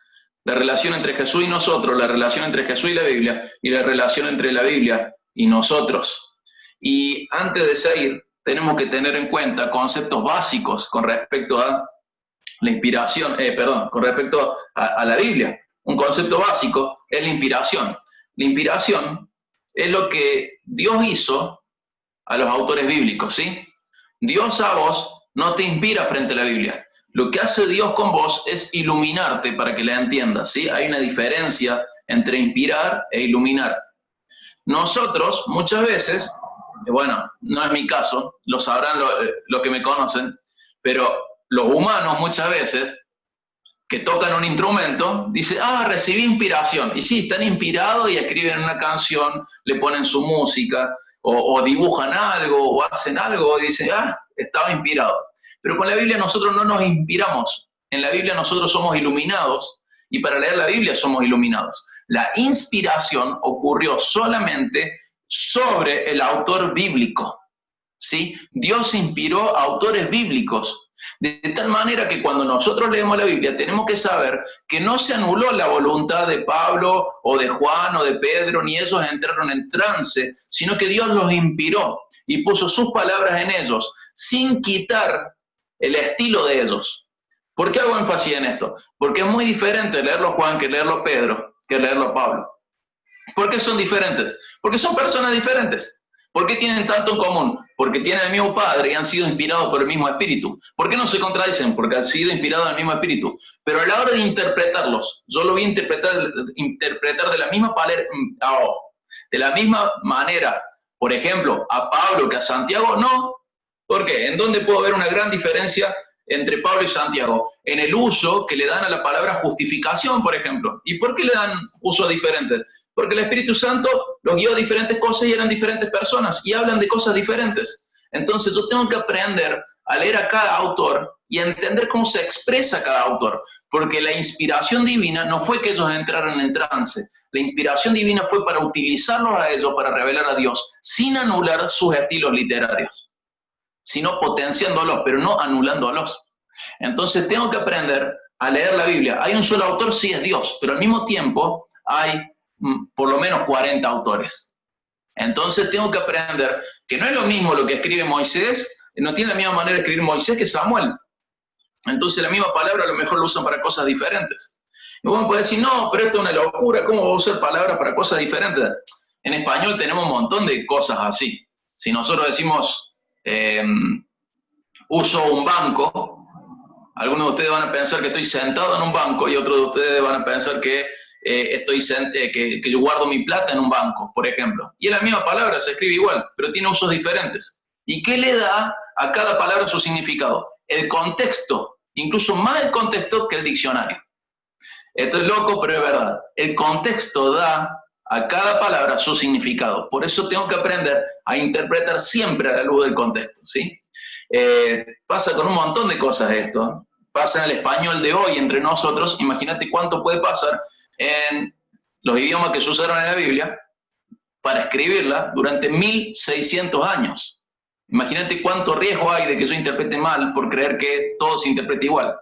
la relación entre Jesús y nosotros, la relación entre Jesús y la Biblia, y la relación entre la Biblia y nosotros. Y antes de seguir, tenemos que tener en cuenta conceptos básicos con respecto a la inspiración, con respecto a la Biblia. Un concepto básico es la inspiración. La inspiración es lo que Dios hizo a los autores bíblicos, ¿sí? Dios a vos no te inspira frente a la Biblia. Lo que hace Dios con vos es iluminarte para que la entiendas, ¿sí? Hay una diferencia entre inspirar e iluminar. Nosotros, muchas veces, bueno, no es mi caso, lo sabrán los que me conocen, pero los humanos muchas veces que tocan un instrumento, dicen, recibí inspiración. Y sí, están inspirados y escriben una canción, le ponen su música, o dibujan algo, o hacen algo, y dicen, estaba inspirado. Pero con la Biblia nosotros no nos inspiramos. En la Biblia nosotros somos iluminados y para leer la Biblia somos iluminados. La inspiración ocurrió solamente sobre el autor bíblico, ¿sí? Dios inspiró a autores bíblicos, de tal manera que cuando nosotros leemos la Biblia tenemos que saber que no se anuló la voluntad de Pablo o de Juan o de Pedro, ni ellos entraron en trance, sino que Dios los inspiró y puso sus palabras en ellos, sin quitar el estilo de ellos. ¿Por qué hago énfasis en esto? Porque es muy diferente leerlo Juan que leerlo Pedro, que leerlo Pablo. ¿Por qué son diferentes? Porque son personas diferentes. ¿Por qué tienen tanto en común? Porque tienen el mismo Padre y han sido inspirados por el mismo Espíritu. ¿Por qué no se contradicen? Porque han sido inspirados en el mismo Espíritu. Pero a la hora de interpretarlos, yo lo voy a interpretar de la misma manera. Por ejemplo, a Pablo que a Santiago, no. ¿Por qué? ¿En dónde puedo ver una gran diferencia entre Pablo y Santiago? En el uso que le dan a la palabra justificación, por ejemplo. ¿Y por qué le dan usos diferentes? Porque el Espíritu Santo los guió a diferentes cosas y eran diferentes personas y hablan de cosas diferentes. Entonces yo tengo que aprender a leer a cada autor y a entender cómo se expresa cada autor. Porque la inspiración divina no fue que ellos entraran en trance. La inspiración divina fue para utilizarlos a ellos para revelar a Dios, sin anular sus estilos literarios, sino potenciándolos, pero no anulándolos. Entonces tengo que aprender a leer la Biblia. Hay un solo autor, sí, es Dios, pero al mismo tiempo hay por lo menos 40 autores. Entonces tengo que aprender que no es lo mismo lo que escribe Moisés, no tiene la misma manera de escribir Moisés que Samuel. Entonces la misma palabra a lo mejor lo usan para cosas diferentes. Y uno puede decir, no, pero esto es una locura, ¿cómo voy a usar palabras para cosas diferentes? En español tenemos un montón de cosas así. Si nosotros decimos, uso un banco, algunos de ustedes van a pensar que estoy sentado en un banco y otros de ustedes van a pensar que que yo guardo mi plata en un banco, por ejemplo. Y es la misma palabra, se escribe igual, pero tiene usos diferentes. ¿Y qué le da a cada palabra su significado? El contexto, incluso más el contexto que el diccionario. Esto es loco, pero es verdad. El contexto da a cada palabra su significado. Por eso tengo que aprender a interpretar siempre a la luz del contexto, ¿sí? Pasa con un montón de cosas esto. Pasa en el español de hoy entre nosotros. Imagínate cuánto puede pasar en los idiomas que se usaron en la Biblia para escribirla durante 1600 años. Imagínate cuánto riesgo hay de que yo interprete mal por creer que todo se interpreta igual.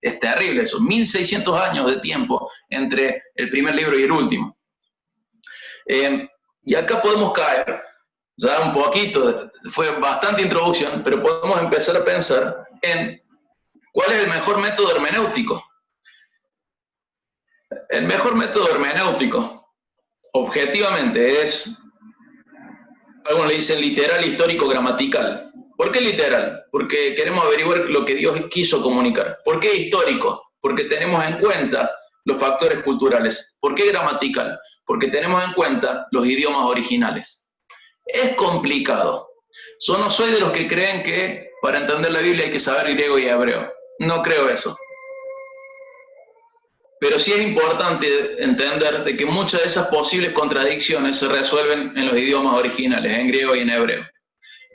Es terrible eso, 1600 años de tiempo entre el primer libro y el último. Y acá podemos caer, ya un poquito, fue bastante introducción, pero podemos empezar a pensar en cuál es el mejor método hermenéutico. El mejor método hermenéutico, objetivamente, es, algunos le dicen literal, histórico, gramatical. ¿Por qué literal? Porque queremos averiguar lo que Dios quiso comunicar. ¿Por qué histórico? Porque tenemos en cuenta los factores culturales. ¿Por qué gramatical? Porque tenemos en cuenta los idiomas originales. Es complicado. Yo no soy de los que creen que para entender la Biblia hay que saber griego y hebreo. No creo eso. Pero sí es importante entender de que muchas de esas posibles contradicciones se resuelven en los idiomas originales, en griego y en hebreo.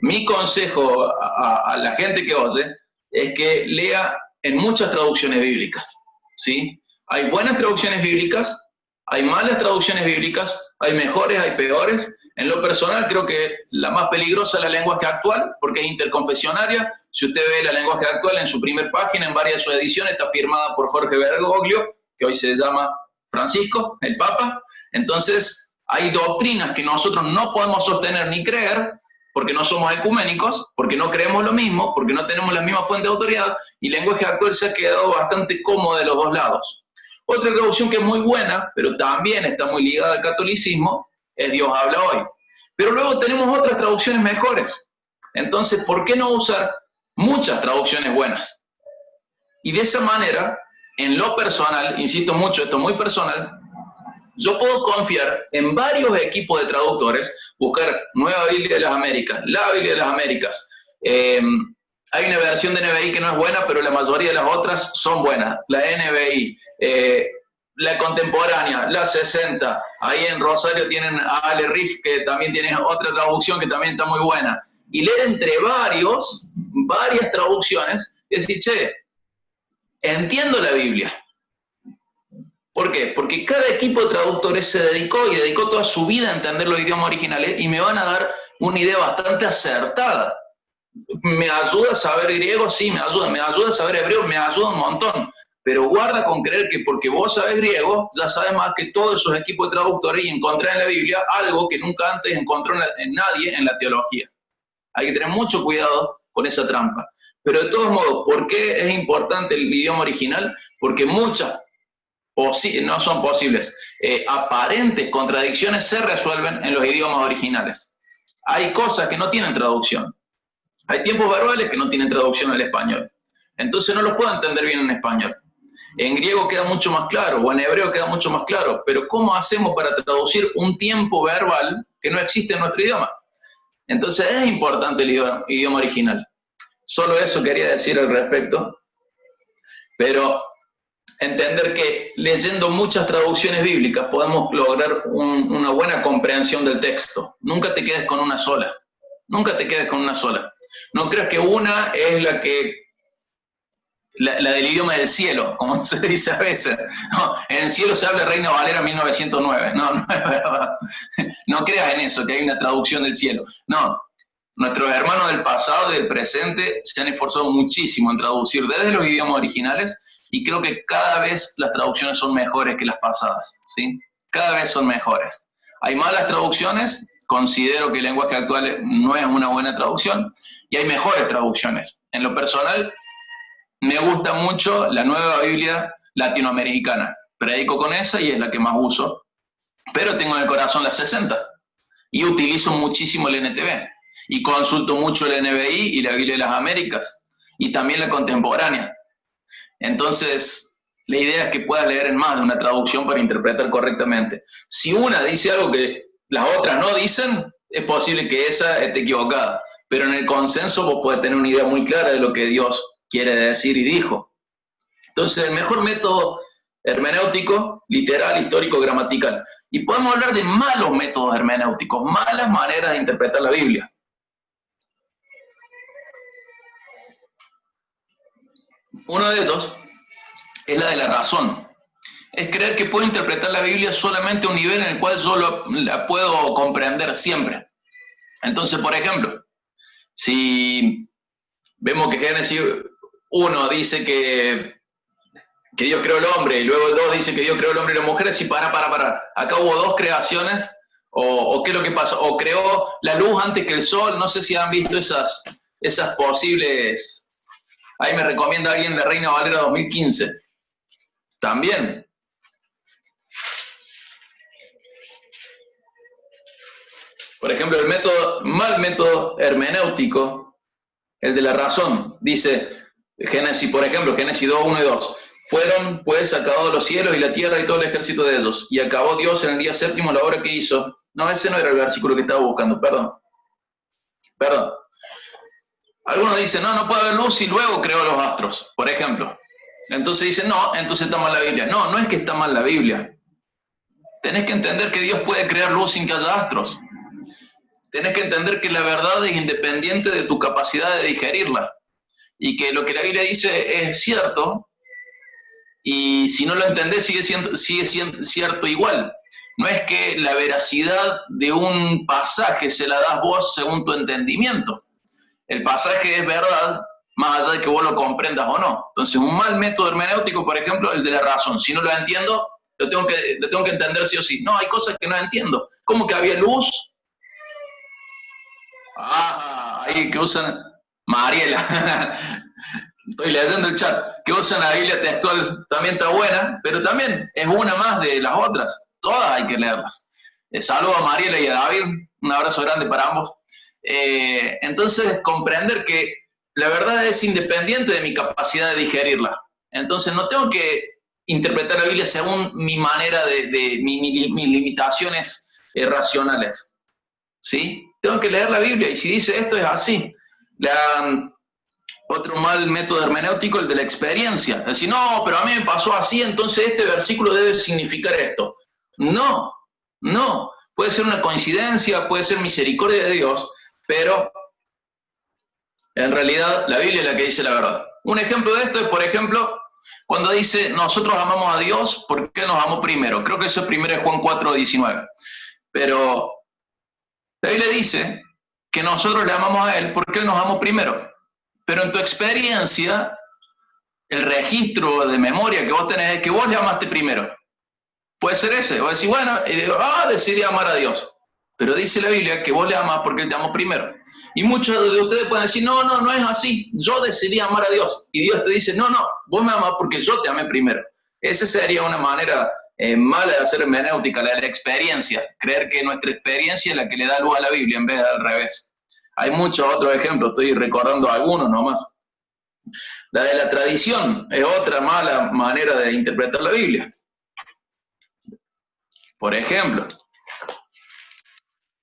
Mi consejo a la gente que oye es que lea en muchas traducciones bíblicas, ¿sí? Hay buenas traducciones bíblicas, hay malas traducciones bíblicas, hay mejores, hay peores. En lo personal creo que la más peligrosa es la lenguaje actual, porque es interconfesionaria. Si usted ve la lenguaje actual en su primer página, en varias de sus ediciones, está firmada por Jorge Bergoglio, que hoy se llama Francisco, el Papa. Entonces, hay doctrinas que nosotros no podemos sostener ni creer, porque no somos ecuménicos, porque no creemos lo mismo, porque no tenemos la misma fuente de autoridad, y el lenguaje actual se ha quedado bastante cómodo de los dos lados. Otra traducción que es muy buena, pero también está muy ligada al catolicismo, es Dios habla hoy. Pero luego tenemos otras traducciones mejores. Entonces, ¿por qué no usar muchas traducciones buenas? Y de esa manera, en lo personal, insisto mucho, esto es muy personal, yo puedo confiar en varios equipos de traductores, buscar Nueva Biblia de las Américas, la Biblia de las Américas. Hay una versión de NBI que no es buena, pero la mayoría de las otras son buenas. La NBI, la contemporánea, la 60. Ahí en Rosario tienen a Ale Riff, que también tiene otra traducción que también está muy buena. Y leer entre varias traducciones, y decir, che, entiendo la Biblia. ¿Por qué? Porque cada equipo de traductores se dedicó toda su vida a entender los idiomas originales y me van a dar una idea bastante acertada. ¿Me ayuda a saber griego? Sí, me ayuda. ¿Me ayuda a saber hebreo? Me ayuda un montón. Pero guarda con creer que porque vos sabés griego, ya sabes más que todos esos equipos de traductores y encontrás en la Biblia algo que nunca antes encontró en nadie en la teología. Hay que tener mucho cuidado con esa trampa. Pero de todos modos, ¿por qué es importante el idioma original? Porque muchas, no son posibles, aparentes contradicciones se resuelven en los idiomas originales. Hay cosas que no tienen traducción. Hay tiempos verbales que no tienen traducción al español. Entonces no los puedo entender bien en español. En griego queda mucho más claro, o en hebreo queda mucho más claro, pero ¿cómo hacemos para traducir un tiempo verbal que no existe en nuestro idioma? Entonces es importante el idioma original. Solo eso quería decir al respecto, pero entender que leyendo muchas traducciones bíblicas podemos lograr una buena comprensión del texto. Nunca te quedes con una sola. Nunca te quedes con una sola. No creas que una es la del idioma del cielo, como se dice a veces. No, en el cielo se habla Reina Valera 1909. No, no es verdad. No creas en eso, que hay una traducción del cielo. No, nuestros hermanos del pasado y del presente se han esforzado muchísimo en traducir desde los idiomas originales y creo que cada vez las traducciones son mejores que las pasadas, ¿sí? Cada vez son mejores. Hay malas traducciones, considero que el lenguaje actual no es una buena traducción, y hay mejores traducciones. En lo personal, me gusta mucho la nueva Biblia latinoamericana. Predico con esa y es la que más uso. Pero tengo en el corazón la 60 y utilizo muchísimo el NTV. Y consulto mucho el NBI y la Biblia de las Américas. Y también la contemporánea. Entonces, la idea es que puedas leer en más de una traducción para interpretar correctamente. Si una dice algo que las otras no dicen, es posible que esa esté equivocada. Pero en el consenso vos podés tener una idea muy clara de lo que Dios quiere decir y dijo. Entonces, el mejor método hermenéutico, literal, histórico, gramatical. Y podemos hablar de malos métodos hermenéuticos, malas maneras de interpretar la Biblia. Uno de ellos es la de la razón. Es creer que puedo interpretar la Biblia solamente a un nivel en el cual yo la puedo comprender siempre. Entonces, por ejemplo, si vemos que Génesis 1 dice que Dios creó el hombre, y luego el 2 dice que Dios creó el hombre y la mujer, si para. Acá hubo dos creaciones, o ¿qué es lo que pasa? O creó la luz antes que el sol, no sé si han visto esas posibles. Ahí me recomienda alguien la Reina Valera 2015. También. Por ejemplo, mal método hermenéutico, el de la razón, dice Génesis, por ejemplo, Génesis 2, 1 y 2. Fueron pues sacados los cielos y la tierra y todo el ejército de ellos. Y acabó Dios en el día séptimo la obra que hizo. No, ese no era el versículo que estaba buscando, perdón. Algunos dicen, no puede haber luz y luego creó los astros, por ejemplo. Entonces dicen, no, entonces está mal la Biblia. No, no es que está mal la Biblia. Tenés que entender que Dios puede crear luz sin que haya astros. Tenés que entender que la verdad es independiente de tu capacidad de digerirla. Y que lo que la Biblia dice es cierto, y si no lo entendés sigue siendo cierto igual. No es que la veracidad de un pasaje se la das vos según tu entendimiento. El pasaje es verdad, más allá de que vos lo comprendas o no. Entonces, un mal método hermenéutico, por ejemplo, el de la razón. Si no lo entiendo, lo tengo que entender sí o sí. No, hay cosas que no entiendo. ¿Cómo que había luz? Ahí que usan Mariela. Estoy leyendo el chat. Que usan la Biblia textual también está buena, pero también es una más de las otras. Todas hay que leerlas. Saludo a Mariela y a David. Un abrazo grande para ambos. Entonces, comprender que la verdad es independiente de mi capacidad de digerirla. Entonces, no tengo que interpretar la Biblia según mi manera de mis limitaciones racionales. ¿Sí? Tengo que leer la Biblia y si dice esto es así. Otro mal método hermenéutico, el de la experiencia. Es decir, no, pero a mí me pasó así, entonces este versículo debe significar esto. No. Puede ser una coincidencia, puede ser misericordia de Dios, pero en realidad la Biblia es la que dice la verdad. Un ejemplo de esto es, por ejemplo, Cuando dice, nosotros amamos a Dios, ¿por qué nos amó primero? Creo que eso es primero de Juan 4:19. Pero la Biblia dice que nosotros le amamos a Él porque Él nos amó primero. Pero en tu experiencia, el registro de memoria que vos tenés es que vos le amaste primero. Puede ser ese. Vos decís, bueno, decidí amar a Dios. Pero dice la Biblia que vos le amás porque Él te amó primero. Y muchos de ustedes pueden decir, no, no, no es así. Yo decidí amar a Dios. Y Dios te dice, no, no, vos me amás porque yo te amé primero. Esa sería una manera mala de hacer hermenéutica, la de la experiencia. Creer que nuestra experiencia es la que le da luz a la Biblia en vez de al revés. Hay muchos otros ejemplos, estoy recordando algunos nomás. La de la tradición es otra mala manera de interpretar la Biblia. Por ejemplo,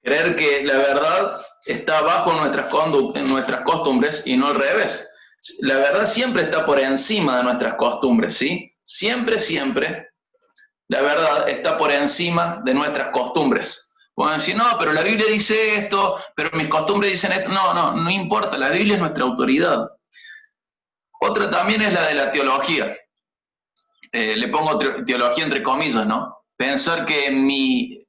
creer que la verdad está bajo nuestras costumbres y no al revés. La verdad siempre está por encima de nuestras costumbres, ¿sí? Siempre, siempre, la verdad está por encima de nuestras costumbres. Pueden decir, no, pero la Biblia dice esto, pero mis costumbres dicen esto. No, no, no importa, la Biblia es nuestra autoridad. Otra también es la de la teología. Le pongo teología entre comillas, ¿no? Pensar que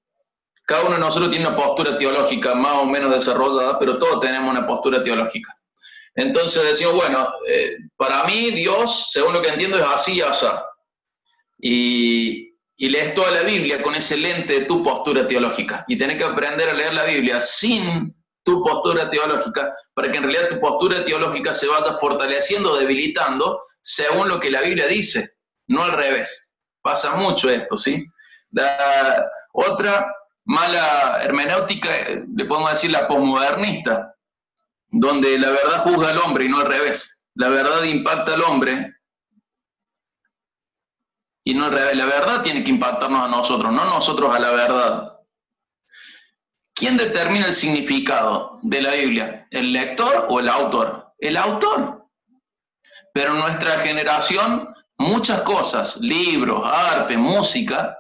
cada uno de nosotros tiene una postura teológica más o menos desarrollada, pero todos tenemos una postura teológica. Entonces decimos, bueno, para mí Dios, según lo que entiendo, es así y así. Y lees toda la Biblia con ese lente de tu postura teológica. Y tenés que aprender a leer la Biblia sin tu postura teológica, para que en realidad tu postura teológica se vaya fortaleciendo, debilitando, según lo que la Biblia dice, no al revés. Pasa mucho esto, ¿sí? La otra mala hermenéutica, le podemos decir la posmodernista, donde la verdad juzga al hombre y no al revés. La verdad impacta al hombre y no al revés. La verdad tiene que impactarnos a nosotros, no nosotros a la verdad. ¿Quién determina el significado de la Biblia? ¿El lector o el autor? El autor. Pero en nuestra generación, muchas cosas, libros, arte, música,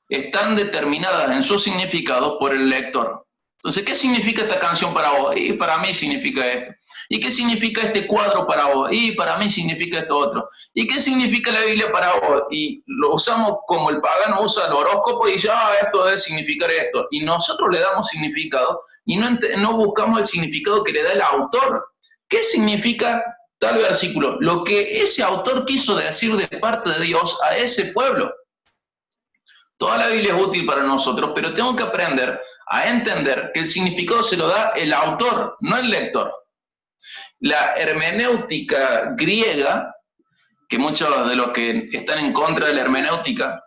están determinadas en su significado por el lector. Entonces, ¿qué significa esta canción para vos? Y para mí significa esto. ¿Y qué significa este cuadro para vos? Y para mí significa esto otro. ¿Y qué significa la Biblia para vos? Y lo usamos como el pagano usa el horóscopo y dice, esto debe significar esto. Y nosotros le damos significado y no buscamos el significado que le da el autor. ¿Qué significa tal versículo? Lo que ese autor quiso decir de parte de Dios a ese pueblo. Toda la Biblia es útil para nosotros, pero tengo que aprender a entender que el significado se lo da el autor, no el lector. La hermenéutica griega, que muchos de los que están en contra de la hermenéutica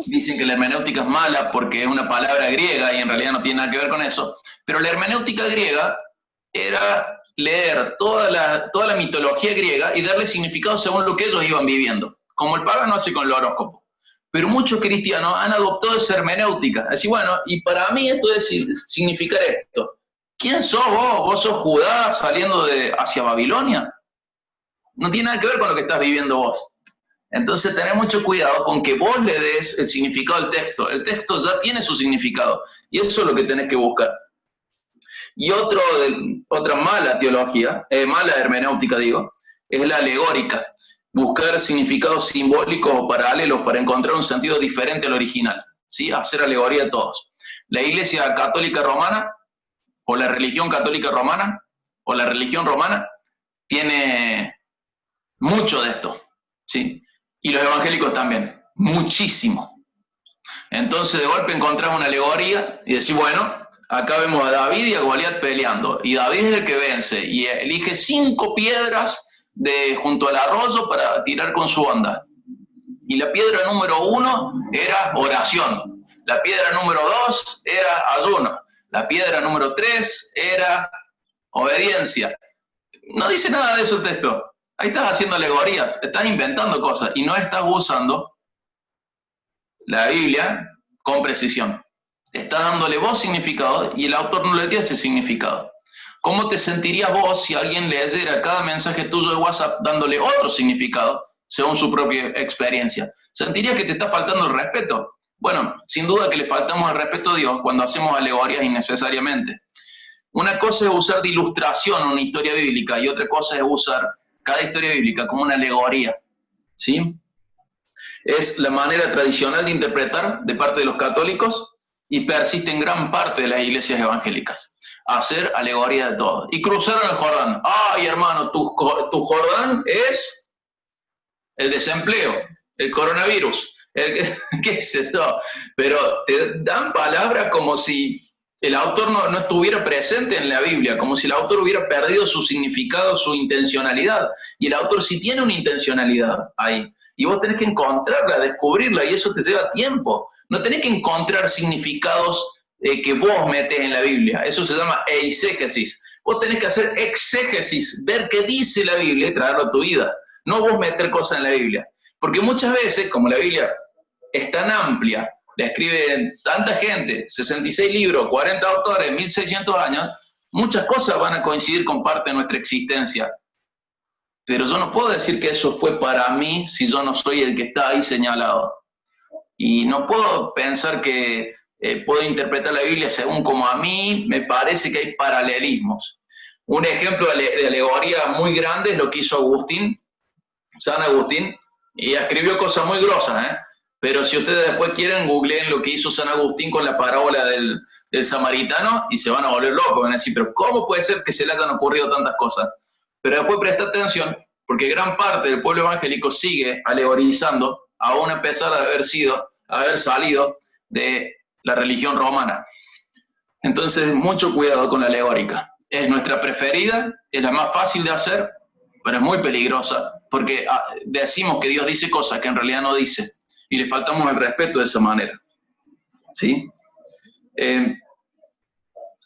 dicen que la hermenéutica es mala porque es una palabra griega y en realidad no tiene nada que ver con eso, pero la hermenéutica griega era leer toda la mitología griega y darle significado según lo que ellos iban viviendo, como el pagano hace con el horóscopo. Pero muchos cristianos han adoptado esa hermenéutica. Así, bueno, y para mí esto es significar esto. ¿Quién sos vos? ¿Vos sos Judá saliendo hacia Babilonia? No tiene nada que ver con lo que estás viviendo vos. Entonces, tened mucho cuidado con que vos le des el significado al texto. El texto ya tiene su significado. Y eso es lo que tenés que buscar. Y otra mala teología, mala hermenéutica digo, es la alegórica. Buscar significados simbólicos o paralelos para encontrar un sentido diferente al original, ¿sí? Hacer alegoría de todos. La Iglesia Católica Romana, o la religión católica romana, o la religión romana, tiene mucho de esto, ¿sí? Y los evangélicos también, muchísimo. Entonces de golpe encontrás una alegoría y decís, bueno, acá vemos a David y a Goliat peleando, y David es el que vence, y elige 5 piedras junto al arroyo para tirar con su onda. Y la piedra número 1 era oración. La piedra número 2 era ayuno. La piedra número 3 era obediencia. No dice nada de eso el texto. Ahí estás haciendo alegorías, estás inventando cosas y no estás usando la Biblia con precisión. Estás dándole vos significado y el autor no le dio ese significado. ¿Cómo te sentirías vos si alguien leyera cada mensaje tuyo de WhatsApp dándole otro significado según su propia experiencia? ¿Sentirías que te está faltando el respeto? Bueno, sin duda que le faltamos el respeto a Dios cuando hacemos alegorías innecesariamente. Una cosa es usar de ilustración una historia bíblica y otra cosa es usar cada historia bíblica como una alegoría, ¿sí? Es la manera tradicional de interpretar de parte de los católicos y persiste en gran parte de las iglesias evangélicas. Hacer alegoría de todo. Y cruzaron el Jordán. ¡Ay, hermano, tu Jordán es el desempleo, el coronavirus, qué sé yo? Pero te dan palabras como si el autor no estuviera presente en la Biblia, como si el autor hubiera perdido su significado, su intencionalidad. Y el autor sí tiene una intencionalidad ahí. Y vos tenés que encontrarla, descubrirla, y eso te lleva tiempo. No tenés que encontrar significados que vos metés en la Biblia. Eso se llama eisegesis. Vos tenés que hacer exégesis, ver qué dice la Biblia y traerlo a tu vida. No vos meter cosas en la Biblia. Porque muchas veces, como la Biblia es tan amplia, la escriben tanta gente, 66 libros, 40 autores, 1600 años, muchas cosas van a coincidir con parte de nuestra existencia. Pero yo no puedo decir que eso fue para mí si yo no soy el que está ahí señalado. Y no puedo pensar que puedo interpretar la Biblia según como a mí me parece que hay paralelismos. Un ejemplo de alegoría muy grande es lo que hizo Agustín, San Agustín, y escribió cosas muy grosas, ¿eh? Pero si ustedes después quieren, googleen lo que hizo San Agustín con la parábola del samaritano y se van a volver locos, van a decir, pero ¿cómo puede ser que se le hayan ocurrido tantas cosas? Pero después presta atención, porque gran parte del pueblo evangélico sigue alegorizando, aún a pesar de haber salido de la religión romana. Entonces, mucho cuidado con la alegórica. Es nuestra preferida, es la más fácil de hacer, pero es muy peligrosa, porque decimos que Dios dice cosas que en realidad no dice, y le faltamos el respeto de esa manera. ¿Sí?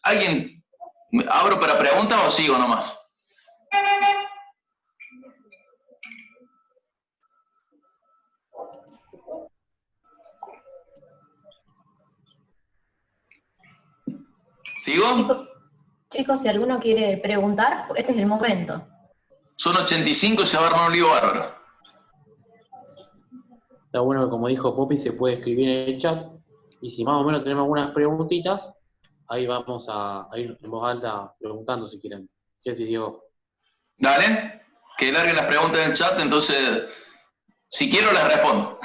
¿Alguien, abro para preguntas o sigo nomás? ¿Sigo? Chicos, si alguno quiere preguntar, este es el momento. Son 85 y se va a armar un lío bárbaro. Está bueno que, como dijo Poppy, se puede escribir en el chat. Y si más o menos tenemos algunas preguntitas, ahí vamos a ir en voz alta preguntando si quieren. ¿Qué decís, Diego? Dale, que larguen las preguntas en el chat, entonces, si quiero las respondo.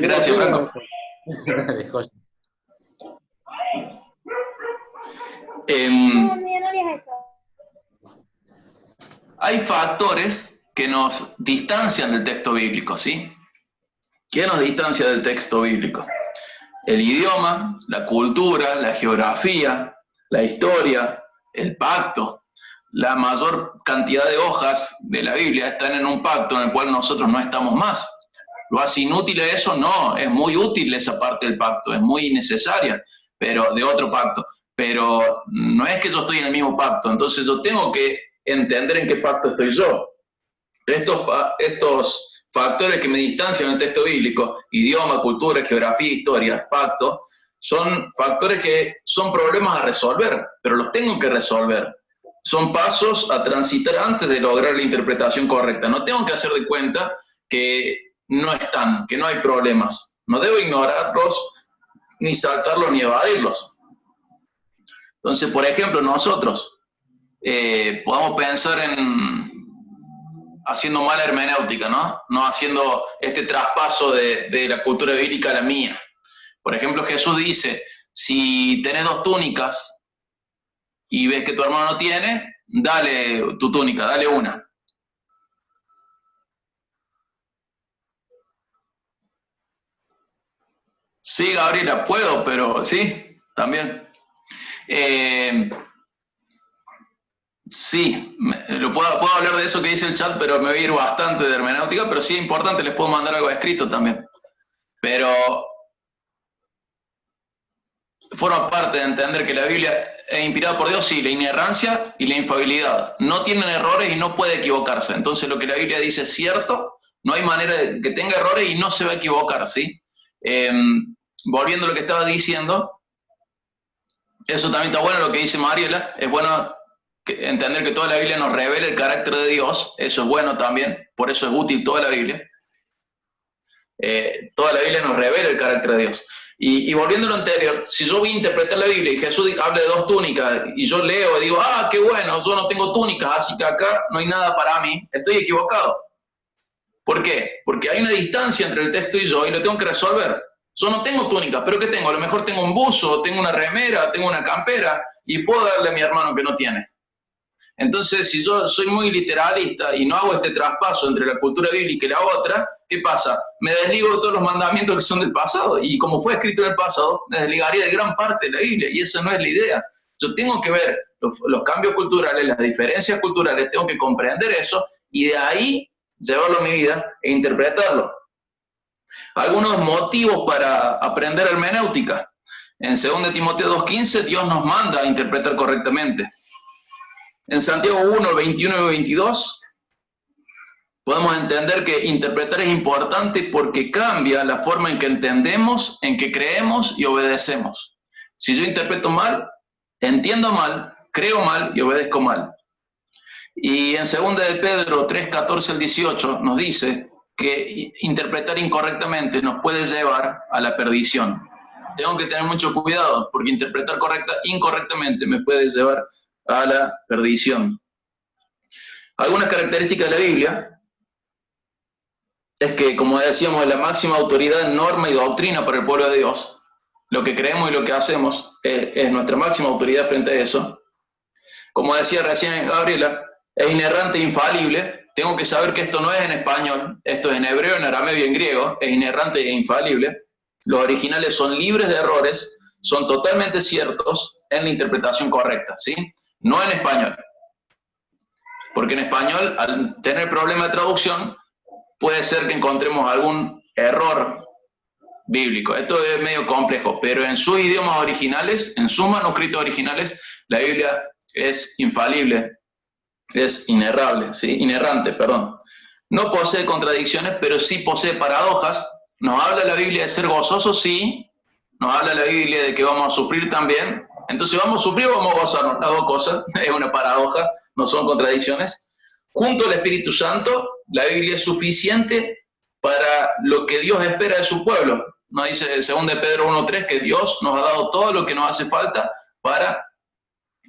Gracias, Franco. Hay factores que nos distancian del texto bíblico, ¿sí? ¿Qué nos distancia del texto bíblico? El idioma, la cultura, la geografía, la historia, el pacto. La mayor cantidad de hojas de la Biblia están en un pacto en el cual nosotros no estamos más. ¿Lo hace inútil eso? No, es muy útil esa parte del pacto, es muy necesaria, pero de otro pacto. Pero no es que yo estoy en el mismo pacto, entonces yo tengo que entender en qué pacto estoy yo. Estos factores que me distancian del texto bíblico, idioma, cultura, geografía, historia, pacto, son factores que son problemas a resolver, pero los tengo que resolver. Son pasos a transitar antes de lograr la interpretación correcta. No tengo que hacer de cuenta que no están, que no hay problemas. No debo ignorarlos, ni saltarlos, ni evadirlos. Entonces, por ejemplo, nosotros podemos pensar en haciendo mala hermenéutica, ¿no? No haciendo este traspaso de la cultura bíblica a la mía. Por ejemplo, Jesús dice, si tenés 2 túnicas y ves que tu hermano no tiene, dale tu túnica, dale una. Sí, Gabriela, puedo, pero sí, también. Sí, puedo hablar de eso que dice el chat, pero me voy a ir bastante de hermenéutica, pero sí es importante, les puedo mandar algo escrito también. Pero forma parte de entender que la Biblia es inspirada por Dios, sí, la inerrancia y la infalibilidad. No tienen errores y no puede equivocarse. Entonces lo que la Biblia dice es cierto, no hay manera de que tenga errores y no se va a equivocar, ¿sí? Volviendo a lo que estaba diciendo, eso también está bueno lo que dice Mariela, es bueno entender que toda la Biblia nos revela el carácter de Dios, eso es bueno también, por eso es útil toda la Biblia. Toda la Biblia nos revela el carácter de Dios. Y volviendo a lo anterior, si yo voy a interpretar la Biblia y Jesús habla de 2 túnicas, y yo leo y digo, ah, qué bueno, yo no tengo túnicas, así que acá no hay nada para mí, estoy equivocado. ¿Por qué? Porque hay una distancia entre el texto y yo lo tengo que resolver. Yo no tengo túnicas, pero ¿qué tengo? A lo mejor tengo un buzo, tengo una remera, tengo una campera, y puedo darle a mi hermano que no tiene. Entonces, si yo soy muy literalista y no hago este traspaso entre la cultura bíblica y la otra, ¿qué pasa? Me desligo de todos los mandamientos que son del pasado, y como fue escrito en el pasado, me desligaría de gran parte de la Biblia, y esa no es la idea. Yo tengo que ver los cambios culturales, las diferencias culturales, tengo que comprender eso, y de ahí llevarlo a mi vida e interpretarlo. Algunos motivos para aprender hermenéutica. En 2 Timoteo 2:15, Dios nos manda a interpretar correctamente. En Santiago 1, 21 y 22, podemos entender que interpretar es importante porque cambia la forma en que entendemos, en que creemos y obedecemos. Si yo interpreto mal, entiendo mal, creo mal y obedezco mal. Y en 2 de Pedro 3, 14 al 18 nos dice que interpretar incorrectamente nos puede llevar a la perdición. Tengo que tener mucho cuidado porque interpretar incorrectamente me puede llevar a la perdición. Algunas características de la Biblia es que, como decíamos, es la máxima autoridad en norma y doctrina para el pueblo de Dios. Lo que creemos y lo que hacemos es nuestra máxima autoridad frente a eso. Como decía recién Gabriela, es inerrante e infalible. Tengo que saber que esto no es en español, esto es en hebreo, en arameo y en griego, es inerrante e infalible. Los originales son libres de errores, son totalmente ciertos en la interpretación correcta, ¿sí? No en español. Porque en español, al tener problema de traducción, puede ser que encontremos algún error bíblico. Esto es medio complejo, pero en sus idiomas originales, en sus manuscritos originales, la Biblia es infalible, es inerrante. No posee contradicciones, pero sí posee paradojas. ¿Nos habla la Biblia de ser gozosos? Sí. ¿Nos habla la Biblia de que vamos a sufrir también? Entonces, ¿vamos a sufrir o vamos a gozarnos? Las dos cosas, es una paradoja, no son contradicciones. Junto al Espíritu Santo, la Biblia es suficiente para lo que Dios espera de su pueblo. Nos dice 2 de Pedro 1:3 que Dios nos ha dado todo lo que nos hace falta para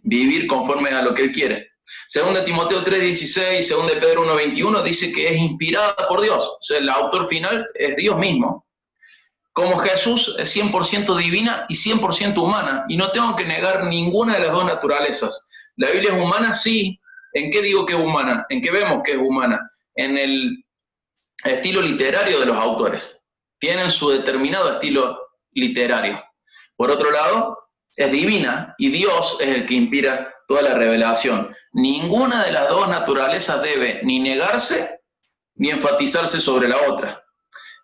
vivir conforme a lo que Él quiere. 2 de Timoteo 3:16, 2 de Pedro 1:21 dice que es inspirada por Dios. O sea, el autor final es Dios mismo. Como Jesús es 100% divina y 100% humana, y no tengo que negar ninguna de las dos naturalezas. ¿La Biblia es humana? Sí. ¿En qué digo que es humana? ¿En qué vemos que es humana? En el estilo literario de los autores. Tienen su determinado estilo literario. Por otro lado, es divina, y Dios es el que inspira toda la revelación. Ninguna de las dos naturalezas debe ni negarse ni enfatizarse sobre la otra.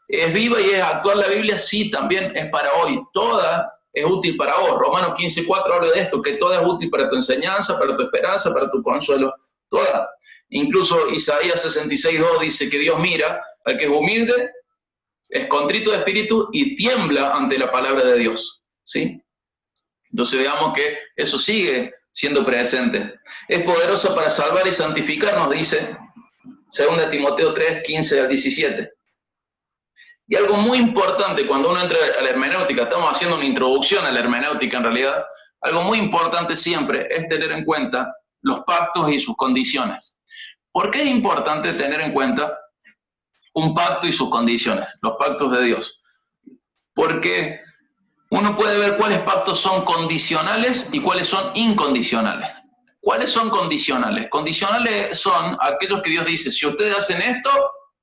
¿Es viva y es actual la Biblia? Sí, también es para hoy. Toda es útil para vos. Romanos 15:4 habla de esto, que toda es útil para tu enseñanza, para tu esperanza, para tu consuelo. Toda. Incluso Isaías 66:2 dice que Dios mira al que es humilde, es contrito de espíritu y tiembla ante la palabra de Dios. ¿Sí? Entonces veamos que eso sigue siendo presente. Es poderosa para salvar y santificar, nos dice 2 Timoteo 3, 15 al 17. Y algo muy importante cuando uno entra a la hermenéutica, estamos haciendo una introducción a la hermenéutica en realidad, algo muy importante siempre es tener en cuenta los pactos y sus condiciones. ¿Por qué es importante tener en cuenta un pacto y sus condiciones, los pactos de Dios? Porque uno puede ver cuáles pactos son condicionales y cuáles son incondicionales. ¿Cuáles son condicionales? Condicionales son aquellos que Dios dice, si ustedes hacen esto,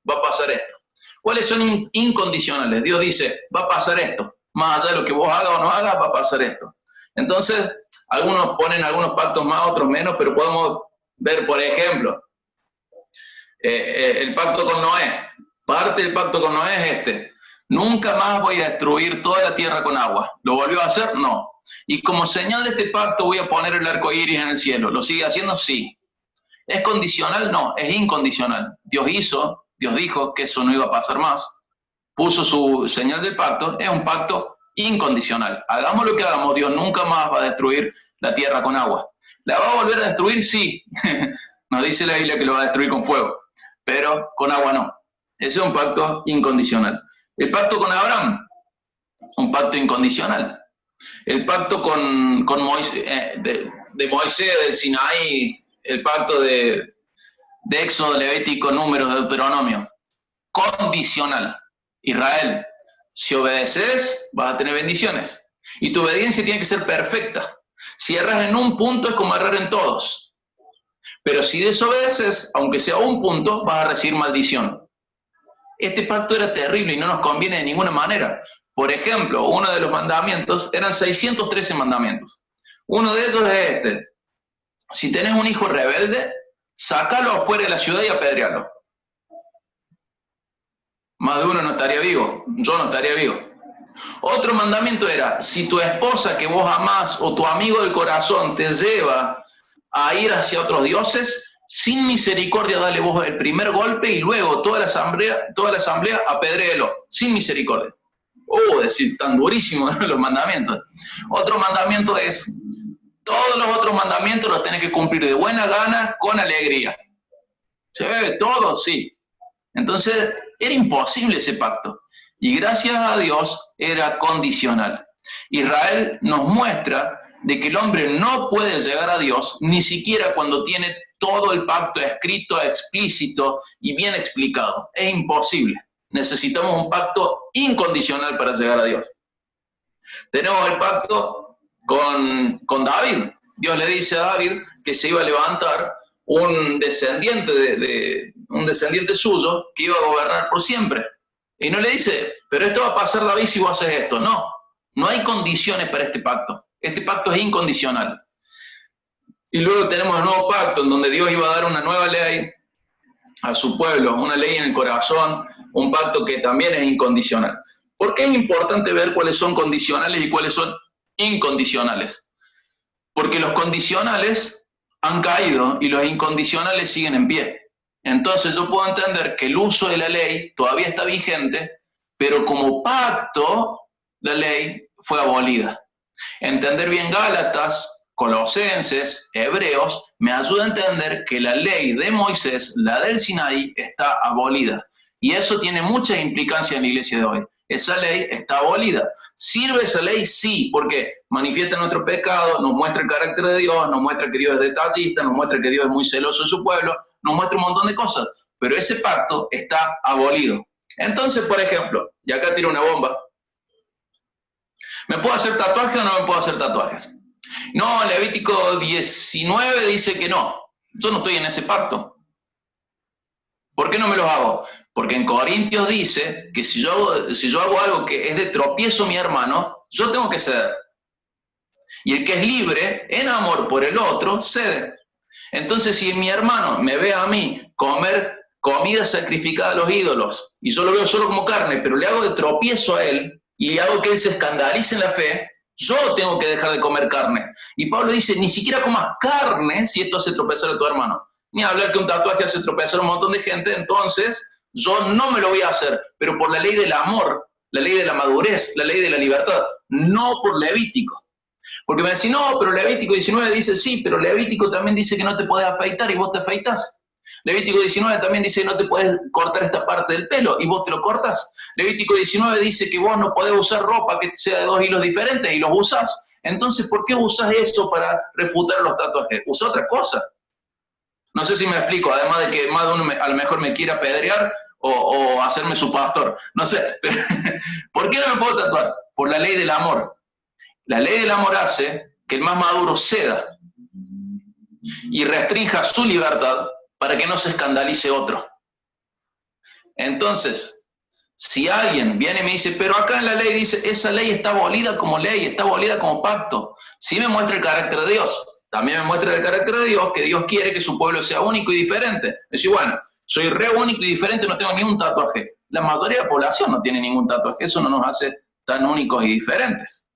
va a pasar esto. ¿Cuáles son incondicionales? Dios dice, va a pasar esto. Más allá de lo que vos hagas o no hagas, va a pasar esto. Entonces, algunos ponen algunos pactos más, otros menos, pero podemos ver, por ejemplo, el pacto con Noé. Parte del pacto con Noé es este. Nunca más voy a destruir toda la tierra con agua. ¿Lo volvió a hacer? No. Y como señal de este pacto voy a poner el arco iris en el cielo. ¿Lo sigue haciendo? Sí. ¿Es condicional? No, es incondicional. Dios dijo que eso no iba a pasar más. Puso su señal del pacto, es un pacto incondicional. Hagamos lo que hagamos, Dios nunca más va a destruir la tierra con agua. ¿La va a volver a destruir? Sí. Nos dice la Biblia que lo va a destruir con fuego, pero con agua no. Ese es un pacto incondicional. El pacto con Abraham. un pacto incondicional. El pacto con Moisés, de Moisés, del Sinaí, el pacto de Éxodo, Levítico, Números, Deuteronomio, condicional. Israel, si obedeces, vas a tener bendiciones. Y tu obediencia tiene que ser perfecta. Si erras en un punto, es como errar en todos. Pero si desobedeces, aunque sea un punto, vas a recibir maldición. Este pacto era terrible y no nos conviene de ninguna manera. Por ejemplo, uno de los mandamientos, eran 613 mandamientos. Uno de ellos es este: si tenés un hijo rebelde, sácalo afuera de la ciudad y apedrealo. Más de uno no estaría vivo, yo no estaría vivo. Otro mandamiento era: si tu esposa que vos amás o tu amigo del corazón te lleva a ir hacia otros dioses, sin misericordia dale vos el primer golpe y luego toda la asamblea apedréelo, sin misericordia. Decir, tan durísimo los mandamientos. Otro mandamiento es: todos los otros mandamientos los tenés que cumplir de buena gana, con alegría. ¿Se ve? Todos, sí. Entonces, era imposible ese pacto. Y gracias a Dios, era condicional. Israel nos muestra de que el hombre no puede llegar a Dios, ni siquiera cuando tiene todo el pacto escrito, explícito y bien explicado. Es imposible. Necesitamos un pacto incondicional para llegar a Dios. Tenemos el pacto con David. Dios le dice a David que se iba a levantar un descendiente suyo que iba a gobernar por siempre. Y no le dice, pero esto va a pasar, David, si vos haces esto. No, no hay condiciones para este pacto. Este pacto es incondicional. Y luego tenemos el nuevo pacto, en donde Dios iba a dar una nueva ley a su pueblo, una ley en el corazón, un pacto que también es incondicional. ¿Por qué es importante ver cuáles son condicionales y cuáles son incondicionales? Porque los condicionales han caído y los incondicionales siguen en pie. Entonces yo puedo entender que el uso de la ley todavía está vigente, pero como pacto la ley fue abolida. Entender bien Gálatas, Colosenses, Hebreos, me ayuda a entender que la ley de Moisés, la del Sinaí, está abolida. Y eso tiene muchas implicancias en la iglesia de hoy. Esa ley está abolida. ¿Sirve esa ley? Sí, porque manifiesta nuestro pecado, nos muestra el carácter de Dios, nos muestra que Dios es detallista, nos muestra que Dios es muy celoso de su pueblo, nos muestra un montón de cosas. Pero ese pacto está abolido. Entonces, por ejemplo, y acá tiro una bomba, ¿me puedo hacer tatuajes o no me puedo hacer tatuajes? No, Levítico 19 dice que no. Yo no estoy en ese pacto. ¿Por qué no me los hago? Porque en Corintios dice que si yo hago algo que es de tropiezo a mi hermano, yo tengo que ceder. Y el que es libre, en amor por el otro, cede. Entonces, si mi hermano me ve a mí comer comida sacrificada a los ídolos, y yo lo veo solo como carne, pero le hago de tropiezo a él, y hago que él se escandalice en la fe, yo tengo que dejar de comer carne. Y Pablo dice, ni siquiera comas carne si esto hace tropezar a tu hermano. Ni hablar que un tatuaje hace tropezar a un montón de gente, entonces yo no me lo voy a hacer, pero por la ley del amor, la ley de la madurez, la ley de la libertad, no por Levítico. Porque me decís, no, pero Levítico 19 dice, sí, pero Levítico también dice que no te podés afeitar y vos te afeitás. Levítico 19 también dice que no te podés cortar esta parte del pelo y vos te lo cortás. Levítico 19 dice que vos no podés usar ropa que sea de 2 hilos diferentes y los usás. Entonces, ¿por qué usás eso para refutar los tatuajes? Usa otra cosa. No sé si me explico, además de que más de uno a lo mejor me quiera apedrear o hacerme su pastor. No sé. ¿Por qué no me puedo tatuar? Por la ley del amor. La ley del amor hace que el más maduro ceda y restrinja su libertad para que no se escandalice otro. Entonces, si alguien viene y me dice, pero acá en la ley dice, esa ley está abolida como ley, está abolida como pacto, sí me muestra el carácter de Dios. También me muestra el carácter de Dios, que Dios quiere que su pueblo sea único y diferente. Decir, bueno, soy re único y diferente, no tengo ni un tatuaje. La mayoría de la población no tiene ningún tatuaje, eso no nos hace tan únicos y diferentes.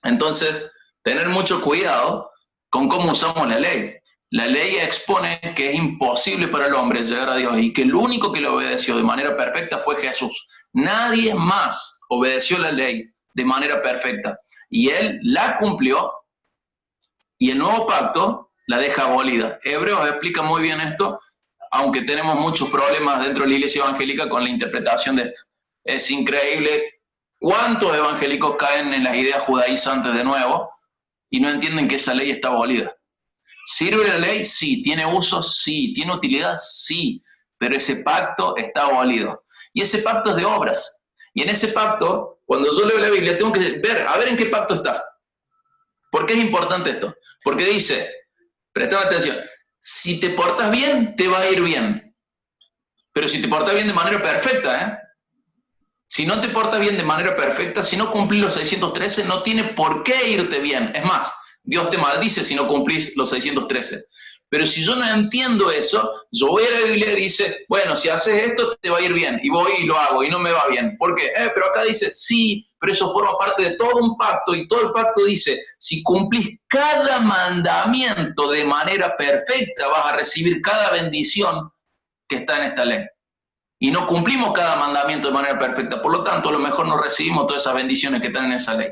Entonces, tener mucho cuidado con cómo usamos la ley. La ley expone que es imposible para el hombre llegar a Dios y que el único que lo obedeció de manera perfecta fue Jesús. Nadie más obedeció la ley de manera perfecta. Y Él la cumplió y el nuevo pacto la deja abolida. Hebreos explica muy bien esto, aunque tenemos muchos problemas dentro de la iglesia evangélica con la interpretación de esto. Es increíble ¿Cuántos evangélicos caen en las ideas judaizantes de nuevo y no entienden que esa ley está abolida? ¿Sirve la ley? Sí. ¿Tiene uso? Sí. ¿Tiene utilidad? Sí. Pero ese pacto está abolido. Y ese pacto es de obras. Y en ese pacto, cuando yo leo la Biblia, tengo que ver, a ver en qué pacto está. ¿Por qué es importante esto? Porque dice, prestad atención, si te portas bien, te va a ir bien. Pero si te portas bien de manera perfecta, ¿eh? Si no te portas bien de manera perfecta, si no cumplís los 613, no tiene por qué irte bien. Es más, Dios te maldice si no cumplís los 613. Pero si yo no entiendo eso, yo voy a la Biblia y dice, bueno, si haces esto te va a ir bien, y voy y lo hago, y no me va bien. ¿Por qué? Pero acá dice, sí, pero eso forma parte de todo un pacto, y todo el pacto dice, si cumplís cada mandamiento de manera perfecta, vas a recibir cada bendición que está en esta ley. Y no cumplimos cada mandamiento de manera perfecta, por lo tanto, a lo mejor no recibimos todas esas bendiciones que están en esa ley.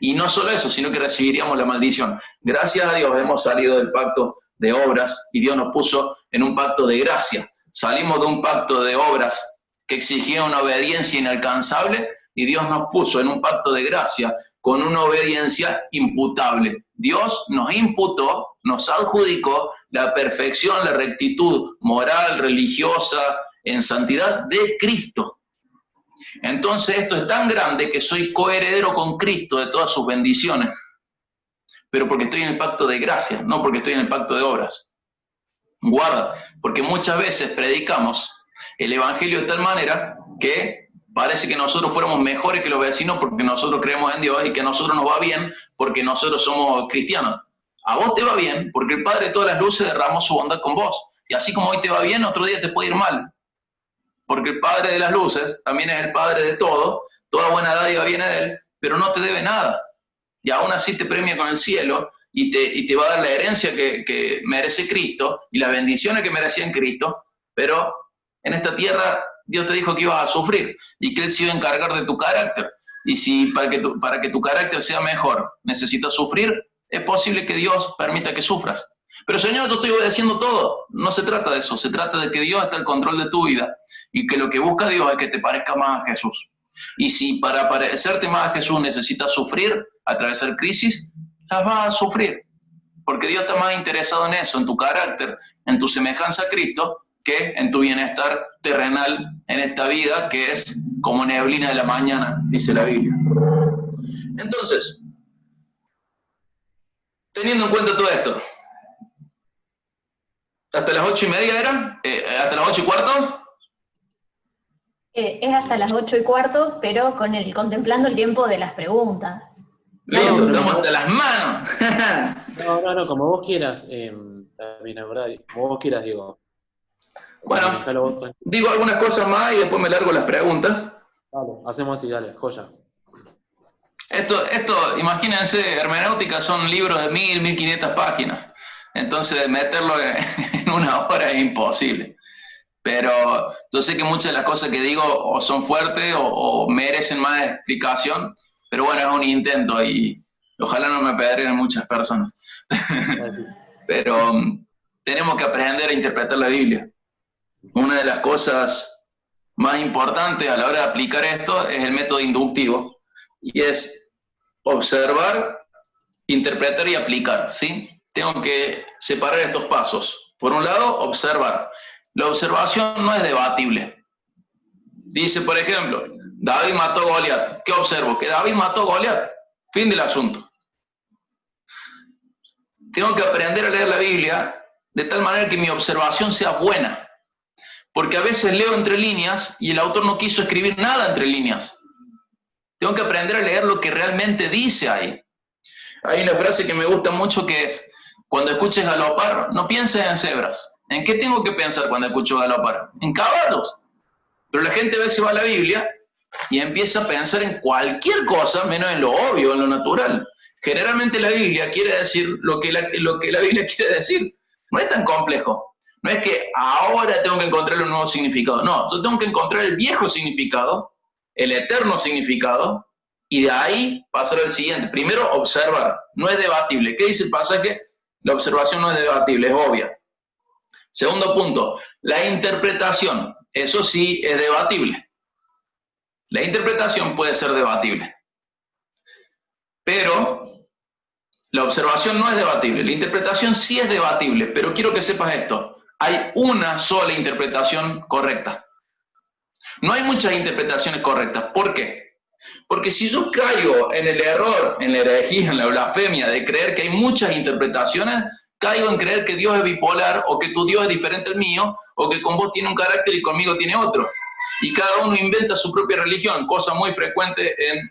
Y no solo eso, sino que recibiríamos la maldición. Gracias a Dios hemos salido del pacto de obras y Dios nos puso en un pacto de gracia. Salimos de un pacto de obras que exigía una obediencia inalcanzable y Dios nos puso en un pacto de gracia con una obediencia imputable. Dios nos imputó, nos adjudicó la perfección, la rectitud moral, religiosa, en santidad de Cristo. Entonces esto es tan grande que soy coheredero con Cristo de todas sus bendiciones, pero porque estoy en el pacto de gracia, no porque estoy en el pacto de obras. Guarda, porque muchas veces predicamos el evangelio de tal manera que parece que nosotros fuéramos mejores que los vecinos porque nosotros creemos en Dios y que a nosotros nos va bien porque nosotros somos cristianos. A vos te va bien porque el Padre de todas las luces derramó su bondad con vos. Y así como hoy te va bien, otro día te puede ir mal. Porque el Padre de las luces también es el Padre de todo, toda buena dádiva viene de Él, pero no te debe nada. Y aún así te premia con el cielo y te va a dar la herencia que merece Cristo y las bendiciones que merecía en Cristo, pero en esta tierra Dios te dijo que ibas a sufrir y que Él se iba a encargar de tu carácter. Y si para que tu carácter sea mejor necesitas sufrir, es posible que Dios permita que sufras. Pero Señor, yo estoy obedeciendo todo. No se trata de eso, se trata de que Dios está al control de tu vida y que lo que busca Dios es que te parezca más a Jesús. Y si para parecerte más a Jesús necesitas sufrir, atravesar crisis, las vas a sufrir. Porque Dios está más interesado en eso, en tu carácter, en tu semejanza a Cristo, que en tu bienestar terrenal en esta vida, que es como neblina de la mañana, dice la Biblia. Entonces, teniendo en cuenta todo esto, ¿hasta las 8:30 era? ¿Hasta las 8:15? Es hasta las 8:15, pero contemplando el tiempo de las preguntas. Listo, estamos hasta las manos. No, como vos quieras, también, la verdad, como vos quieras, digo. Bueno, digo algunas cosas más y después me largo las preguntas. Dale, hacemos así, dale, joya. Esto, imagínense, hermenéutica son libros de 1.500 páginas. Entonces, meterlo en una hora es imposible. Pero yo sé que muchas de las cosas que digo o son fuertes o merecen más explicación, pero bueno, es un intento y ojalá no me apedreen muchas personas. Pero tenemos que aprender a interpretar la Biblia. Una de las cosas más importantes a la hora de aplicar esto es el método inductivo, y es observar, interpretar y aplicar, ¿sí? Tengo que separar estos pasos. Por un lado, observar. La observación no es debatible. Dice, por ejemplo, David mató a Goliat. ¿Qué observo? Que David mató a Goliat. Fin del asunto. Tengo que aprender a leer la Biblia de tal manera que mi observación sea buena. Porque a veces leo entre líneas y el autor no quiso escribir nada entre líneas. Tengo que aprender a leer lo que realmente dice ahí. Hay una frase que me gusta mucho que es, cuando escuches galopar, no pienses en cebras. ¿En qué tengo que pensar cuando escucho galopar? En caballos. Pero la gente a veces va a la Biblia y empieza a pensar en cualquier cosa, menos en lo obvio, en lo natural. Generalmente la Biblia quiere decir lo que la Biblia quiere decir. No es tan complejo. No es que ahora tengo que encontrar un nuevo significado. No, yo tengo que encontrar el viejo significado, el eterno significado, y de ahí pasar al siguiente. Primero, observar. No es debatible. ¿Qué dice el pasaje? La observación no es debatible, es obvia. Segundo punto, la interpretación. Eso sí es debatible. La interpretación puede ser debatible, pero la observación no es debatible. La interpretación sí es debatible, pero quiero que sepas esto. Hay una sola interpretación correcta. No hay muchas interpretaciones correctas. ¿Por qué? Porque si yo caigo en el error, en la herejía, en la blasfemia de creer que hay muchas interpretaciones, caigo en creer que Dios es bipolar, o que tu Dios es diferente al mío, o que con vos tiene un carácter y conmigo tiene otro. Y cada uno inventa su propia religión, cosa muy frecuente en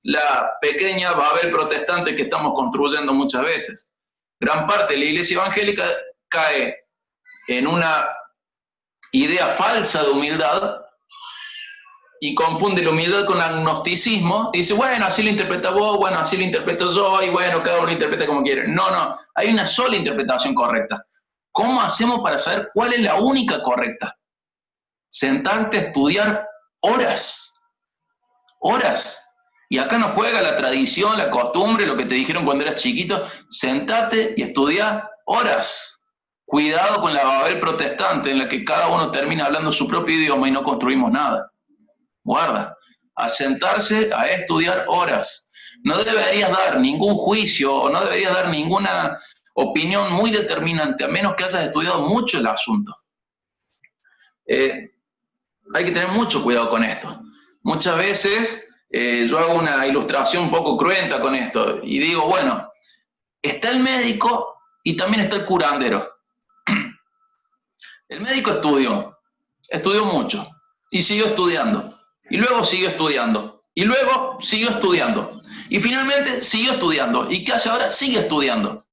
la pequeña Babel protestante que estamos construyendo muchas veces. Gran parte de la iglesia evangélica cae en una idea falsa de humildad y confunde la humildad con agnosticismo. Dice, bueno, así lo interpreta vos, bueno, así lo interpreto yo, y bueno, cada uno lo interpreta como quiere. No, no, hay una sola interpretación correcta. ¿Cómo hacemos para saber cuál es la única correcta? Sentarte a estudiar horas. Horas. Y acá no juega la tradición, la costumbre, lo que te dijeron cuando eras chiquito. Sentate y estudia horas. Cuidado con la Babel protestante, en la que cada uno termina hablando su propio idioma y no construimos nada. Guarda, a sentarse a estudiar horas. No deberías dar ningún juicio o no deberías dar ninguna opinión muy determinante, a menos que hayas estudiado mucho el asunto. Hay que tener mucho cuidado con esto. Muchas veces yo hago una ilustración un poco cruenta con esto y digo, bueno, está el médico y también está el curandero. El médico estudió mucho y siguió estudiando. Y luego siguió estudiando, y luego siguió estudiando, y finalmente siguió estudiando. ¿Y qué hace ahora? Sigue estudiando.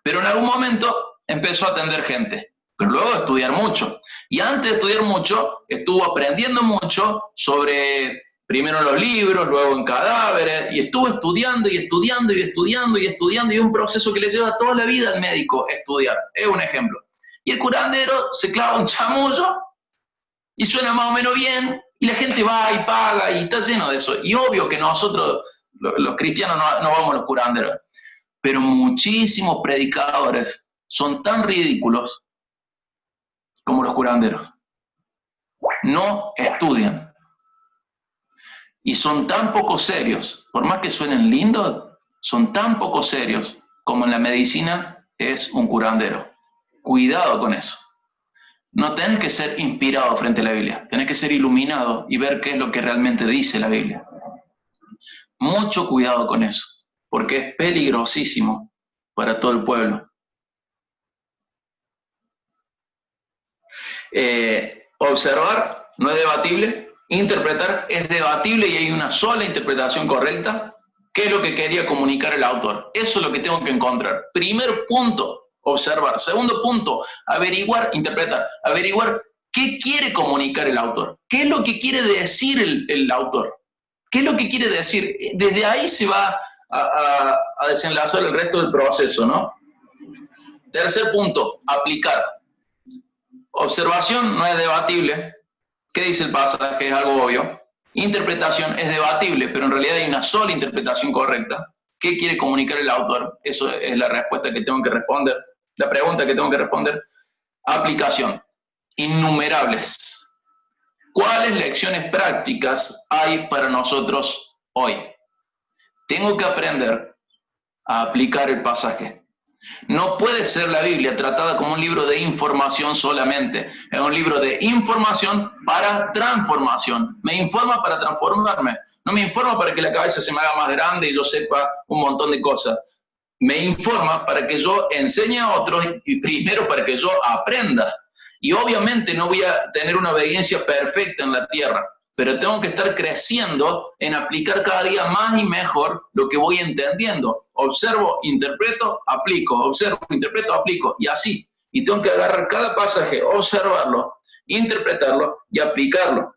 Pero en algún momento empezó a atender gente, pero luego de estudiar mucho. Y antes de estudiar mucho, estuvo aprendiendo mucho sobre, primero los libros, luego en cadáveres, y estuvo estudiando y estudiando y estudiando y estudiando, y es un proceso que le lleva toda la vida al médico estudiar. Es un ejemplo. Y el curandero se clava un chamullo, y suena más o menos bien, y la gente va y paga, y está lleno de eso. Y obvio que nosotros, los cristianos, no vamos a los curanderos. Pero muchísimos predicadores son tan ridículos como los curanderos. No estudian. Y son tan poco serios, por más que suenen lindos, son tan poco serios como en la medicina es un curandero. Cuidado con eso. No tenés que ser inspirado frente a la Biblia, tenés que ser iluminado y ver qué es lo que realmente dice la Biblia. Mucho cuidado con eso, porque es peligrosísimo para todo el pueblo. Observar no es debatible, interpretar es debatible y hay una sola interpretación correcta. ¿Qué es lo que quería comunicar el autor? Eso es lo que tengo que encontrar. Primer punto, observar. Segundo punto, averiguar, interpretar. Averiguar qué quiere comunicar el autor. ¿Qué es lo que quiere decir el autor? ¿Qué es lo que quiere decir? Desde ahí se va a desenlazar el resto del proceso, ¿no? Tercer punto, aplicar. Observación no es debatible. ¿Qué dice el pasaje? Es algo obvio. Interpretación es debatible, pero en realidad hay una sola interpretación correcta. ¿Qué quiere comunicar el autor? Eso es la respuesta que tengo que responder. La pregunta que tengo que responder. Aplicación. Innumerables. ¿Cuáles lecciones prácticas hay para nosotros hoy? Tengo que aprender a aplicar el pasaje. No puede ser la Biblia tratada como un libro de información solamente. Es un libro de información para transformación. Me informa para transformarme. No me informa para que la cabeza se me haga más grande y yo sepa un montón de cosas. Me informa para que yo enseñe a otros y primero para que yo aprenda. Y obviamente no voy a tener una obediencia perfecta en la tierra, pero tengo que estar creciendo en aplicar cada día más y mejor lo que voy entendiendo. Observo, interpreto, aplico, observo, interpreto, aplico, y así. Y tengo que agarrar cada pasaje, observarlo, interpretarlo y aplicarlo.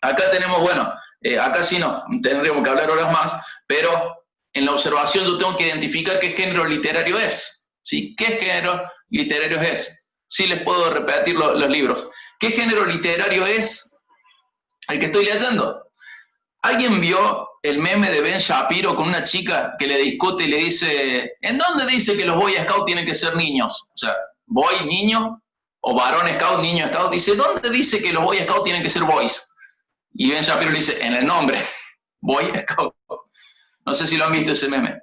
Acá tenemos, bueno, acá sí no, tendríamos que hablar horas más, pero en la observación yo tengo que identificar qué género literario es. ¿Sí? ¿Qué género literario es? Sí les puedo repetir los libros. ¿Qué género literario es el que estoy leyendo? ¿Alguien vio el meme de Ben Shapiro con una chica que le discute y le dice, ¿en dónde dice que los Boy Scouts tienen que ser niños? O sea, boy, niño, o varón scout, niño scout. Dice, ¿dónde dice que los Boy Scouts tienen que ser boys? Y Ben Shapiro le dice, en el nombre, Boy Scout. No sé si lo han visto ese meme.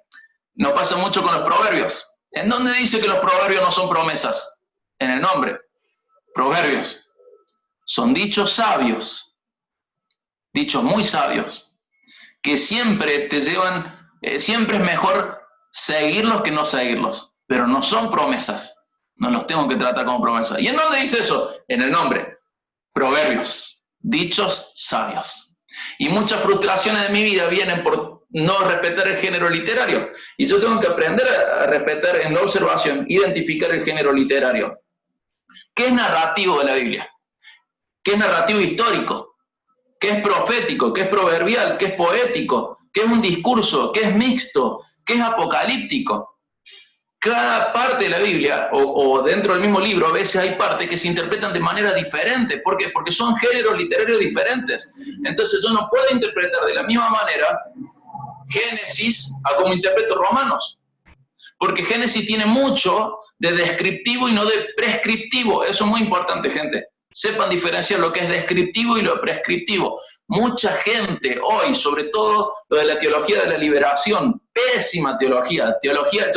Nos pasa mucho con los proverbios. ¿En dónde dice que los proverbios no son promesas? En el nombre. Proverbios. Son dichos sabios, dichos muy sabios, que siempre te llevan, siempre es mejor seguirlos que no seguirlos, pero no son promesas. No los tengo que tratar como promesas. ¿Y en dónde dice eso? En el nombre. Proverbios. Dichos sabios. Y muchas frustraciones de mi vida vienen por no respetar el género literario. Y yo tengo que aprender a respetar en la observación, identificar el género literario. ¿Qué es narrativo de la Biblia? ¿Qué es narrativo histórico? ¿Qué es profético? ¿Qué es proverbial? ¿Qué es poético? ¿Qué es un discurso? ¿Qué es mixto? ¿Qué es apocalíptico? Cada parte de la Biblia, o dentro del mismo libro, a veces hay partes que se interpretan de manera diferente. ¿Por qué? Porque son géneros literarios diferentes. Entonces yo no puedo interpretar de la misma manera Génesis a como interpreto Romanos. Porque Génesis tiene mucho de descriptivo y no de prescriptivo. Eso es muy importante, gente. Sepan diferenciar lo que es descriptivo y lo prescriptivo. Mucha gente hoy, sobre todo lo de la teología de la liberación, pésima teología, yo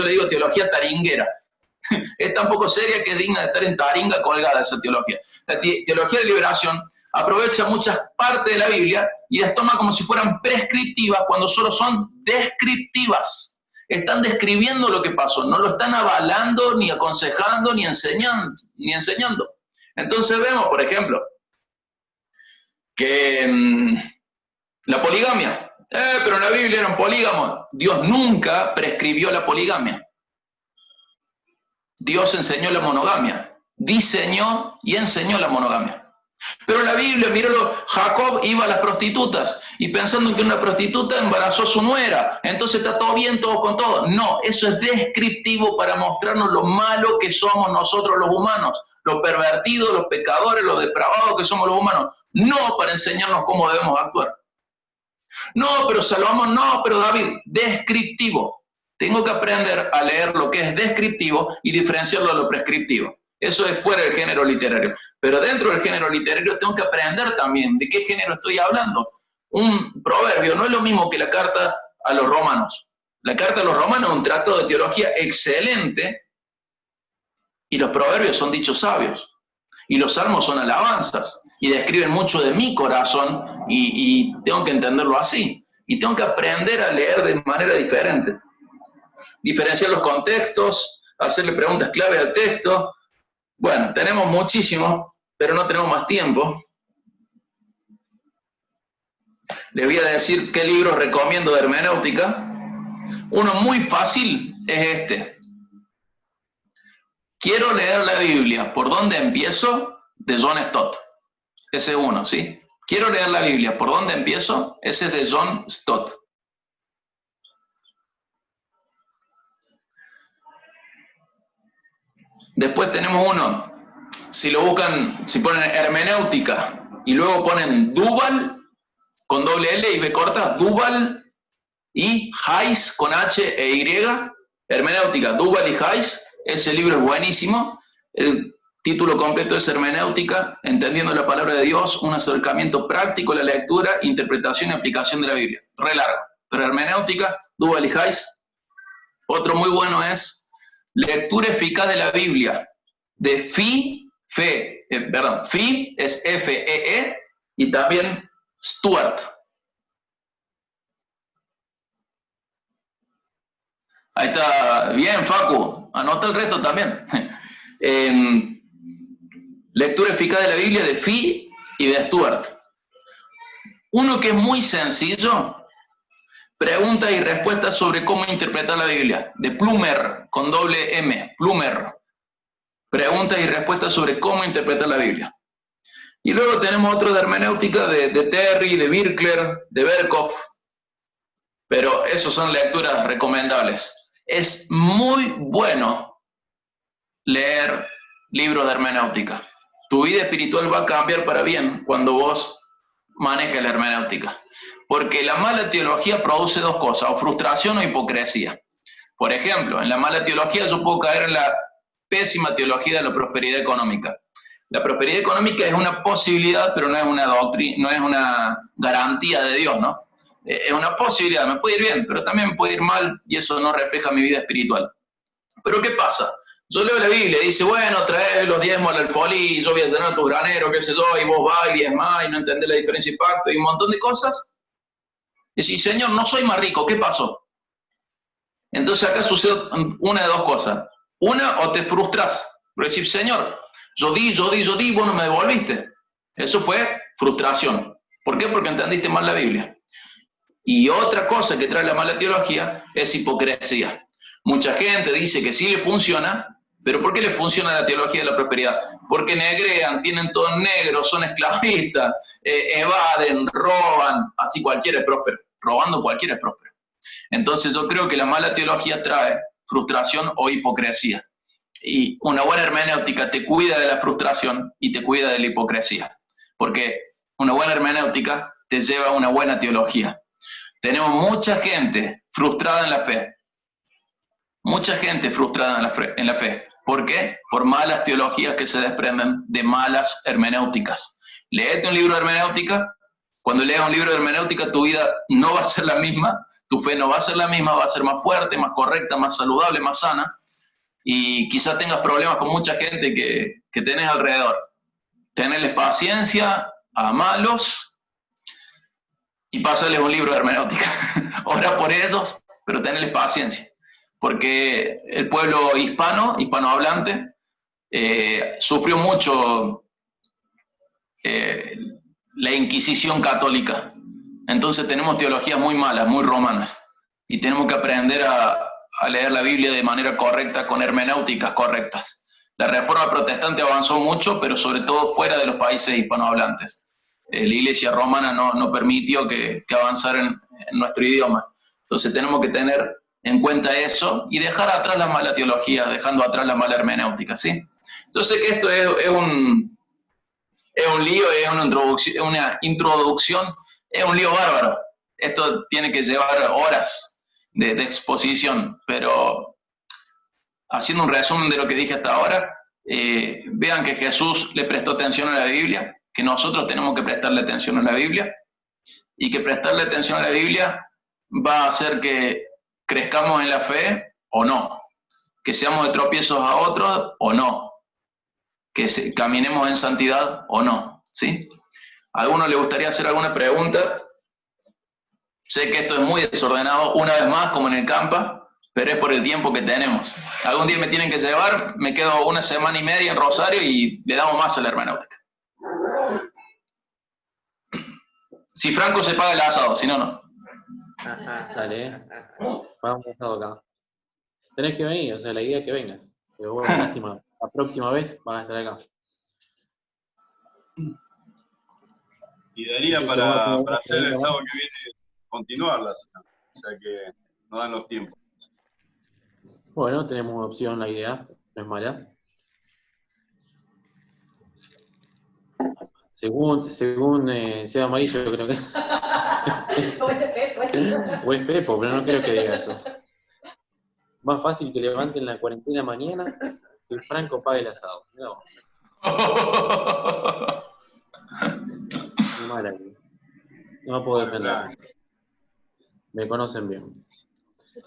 le digo teología taringuera. Es tan poco seria que es digna de estar en taringa colgada esa teología. La teología de liberación aprovecha muchas partes de la Biblia y las toma como si fueran prescriptivas cuando solo son descriptivas. Están describiendo lo que pasó, no lo están avalando, ni aconsejando, ni enseñando. Entonces vemos, por ejemplo, que la poligamia, pero en la Biblia eran polígamos. Dios nunca prescribió la poligamia. Dios enseñó la monogamia, diseñó y enseñó la monogamia. Pero la Biblia, míralo, Jacob iba a las prostitutas y pensando que una prostituta embarazó a su nuera, entonces está todo bien, todo con todo. No, eso es descriptivo para mostrarnos lo malo que somos nosotros los humanos, los pervertidos, los pecadores, los depravados que somos los humanos, no para enseñarnos cómo debemos actuar. No, pero Salomón, no, pero David, descriptivo. Tengo que aprender a leer lo que es descriptivo y diferenciarlo de lo prescriptivo. Eso es fuera del género literario. Pero dentro del género literario tengo que aprender también de qué género estoy hablando. Un proverbio no es lo mismo que la carta a los romanos. La carta a los romanos es un tratado de teología excelente y los proverbios son dichos sabios. Y los salmos son alabanzas y describen mucho de mi corazón y tengo que entenderlo así. Y tengo que aprender a leer de manera diferente. Diferenciar los contextos, hacerle preguntas clave al texto. Bueno, tenemos muchísimo, pero no tenemos más tiempo. Les voy a decir qué libros recomiendo de hermenéutica. Uno muy fácil es este. Quiero leer la Biblia. ¿Por dónde empiezo? De John Stott. Ese es uno, ¿sí? Quiero leer la Biblia. ¿Por dónde empiezo? Ese es de John Stott. Después tenemos uno, si lo buscan, si ponen hermenéutica y luego ponen Duval con doble L y B corta, Duval y Hayes con H e Y, hermenéutica, Duval y Hayes, ese libro es buenísimo. El título completo es Hermenéutica, entendiendo la palabra de Dios, un acercamiento práctico a la lectura, interpretación y aplicación de la Biblia. Re largo, pero hermenéutica, Duval y Hayes. Otro muy bueno es Lectura eficaz de la Biblia, de Fi es F-E-E, y también Stuart. Ahí está, bien, Facu, anota el resto también. Lectura eficaz de la Biblia de Fi y de Stuart. Uno que es muy sencillo, preguntas y respuestas sobre cómo interpretar la Biblia, de Plumer, con doble M, Plumer. Preguntas y respuestas sobre cómo interpretar la Biblia. Y luego tenemos otro de hermenéutica de Terry, de Birkler, de Berkhoff. Pero esos son lecturas recomendables. Es muy bueno leer libros de hermenéutica. Tu vida espiritual va a cambiar para bien cuando vos manejes la hermenéutica. Porque la mala teología produce dos cosas, o frustración o hipocresía. Por ejemplo, en la mala teología yo puedo caer en la pésima teología de la prosperidad económica. La prosperidad económica es una posibilidad, pero no es una doctrina, no es una garantía de Dios, ¿no? Es una posibilidad, me puede ir bien, pero también me puede ir mal y eso no refleja mi vida espiritual. Pero ¿qué pasa? Yo leo la Biblia y dice, bueno, trae los diezmos al alfolí, y yo voy a llenar tu granero, qué sé yo, y vos vas y diezmás y no entendés la diferencia y pacto y un montón de cosas. Y decís, Señor, no soy más rico, ¿qué pasó? Entonces acá sucede una de dos cosas. Una, o te frustras, decir, Señor, yo di, vos no me devolviste. Eso fue frustración. ¿Por qué? Porque entendiste mal la Biblia. Y otra cosa que trae la mala teología es hipocresía. Mucha gente dice que sí le funciona, pero ¿por qué le funciona la teología de la prosperidad? Porque negrean, tienen todo en negro, son esclavistas, evaden, roban, así cualquiera es próspero. Robando cualquiera es próspero. Entonces yo creo que la mala teología trae frustración o hipocresía. Y una buena hermenéutica te cuida de la frustración y te cuida de la hipocresía. Porque una buena hermenéutica te lleva a una buena teología. Tenemos mucha gente frustrada en la fe. Mucha gente frustrada en la fe. ¿Por qué? Por malas teologías que se desprenden de malas hermenéuticas. Léete un libro de hermenéutica. Cuando leas un libro de hermenéutica, tu vida no va a ser la misma. Tu fe no va a ser la misma, va a ser más fuerte, más correcta, más saludable, más sana. Y quizás tengas problemas con mucha gente que tenés alrededor. Tenerles paciencia, amalos y pasarles un libro de hermenéutica. Ora por ellos, pero tenerles paciencia. Porque el pueblo hispanohablante, sufrió mucho la Inquisición católica. Entonces tenemos teologías muy malas, muy romanas. Y tenemos que aprender a leer la Biblia de manera correcta, con hermenéuticas correctas. La Reforma Protestante avanzó mucho, pero sobre todo fuera de los países hispanohablantes. La Iglesia romana no permitió que avanzara en nuestro idioma. Entonces tenemos que tener en cuenta eso y dejar atrás la mala teología, dejando atrás la mala hermenéutica, ¿sí? Entonces que esto es un lío, es una introducción, es un lío bárbaro. Esto tiene que llevar horas de exposición, pero haciendo un resumen de lo que dije hasta ahora, vean que Jesús le prestó atención a la Biblia, que nosotros tenemos que prestarle atención a la Biblia, y que prestarle atención a la Biblia va a hacer que crezcamos en la fe o no, que seamos de tropiezos a otros o no, que caminemos en santidad o no, ¿sí? ¿A alguno le gustaría hacer alguna pregunta? Sé que esto es muy desordenado, una vez más, como en el campa, pero es por el tiempo que tenemos. Algún día me tienen que llevar, me quedo una semana y media en Rosario y le damos más a la hermenéutica. Si Franco se paga el asado, si no, no. Dale, vamos asado acá. Tenés que venir, o sea, la idea es que vengas. Pero bueno, lástima, la próxima vez vas a estar acá. Y daría para hacer el sábado que viene continuarla, o sea que no dan los tiempos. Bueno, tenemos opción, la idea, no es mala. Según Seba Amarillo, creo que es. O es Pepo, pero no creo que diga eso. Más fácil que levanten la cuarentena mañana que el Franco pague el asado. No. Muy mala. No me puedo defender. Me conocen bien.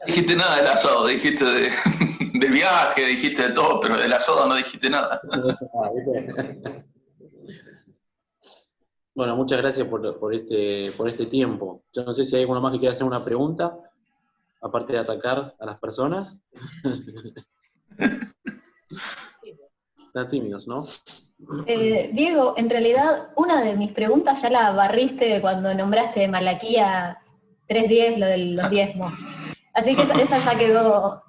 Dijiste nada del asado, dijiste del viaje, dijiste de todo, pero del asado no dijiste nada. Bueno, muchas gracias por este tiempo. Yo no sé si hay alguno más que quiera hacer una pregunta, aparte de atacar a las personas. Están tímidos, ¿no? Diego, en realidad una de mis preguntas ya la barriste cuando nombraste Malaquías 3:10, lo de los diezmos. Así que esa ya quedó.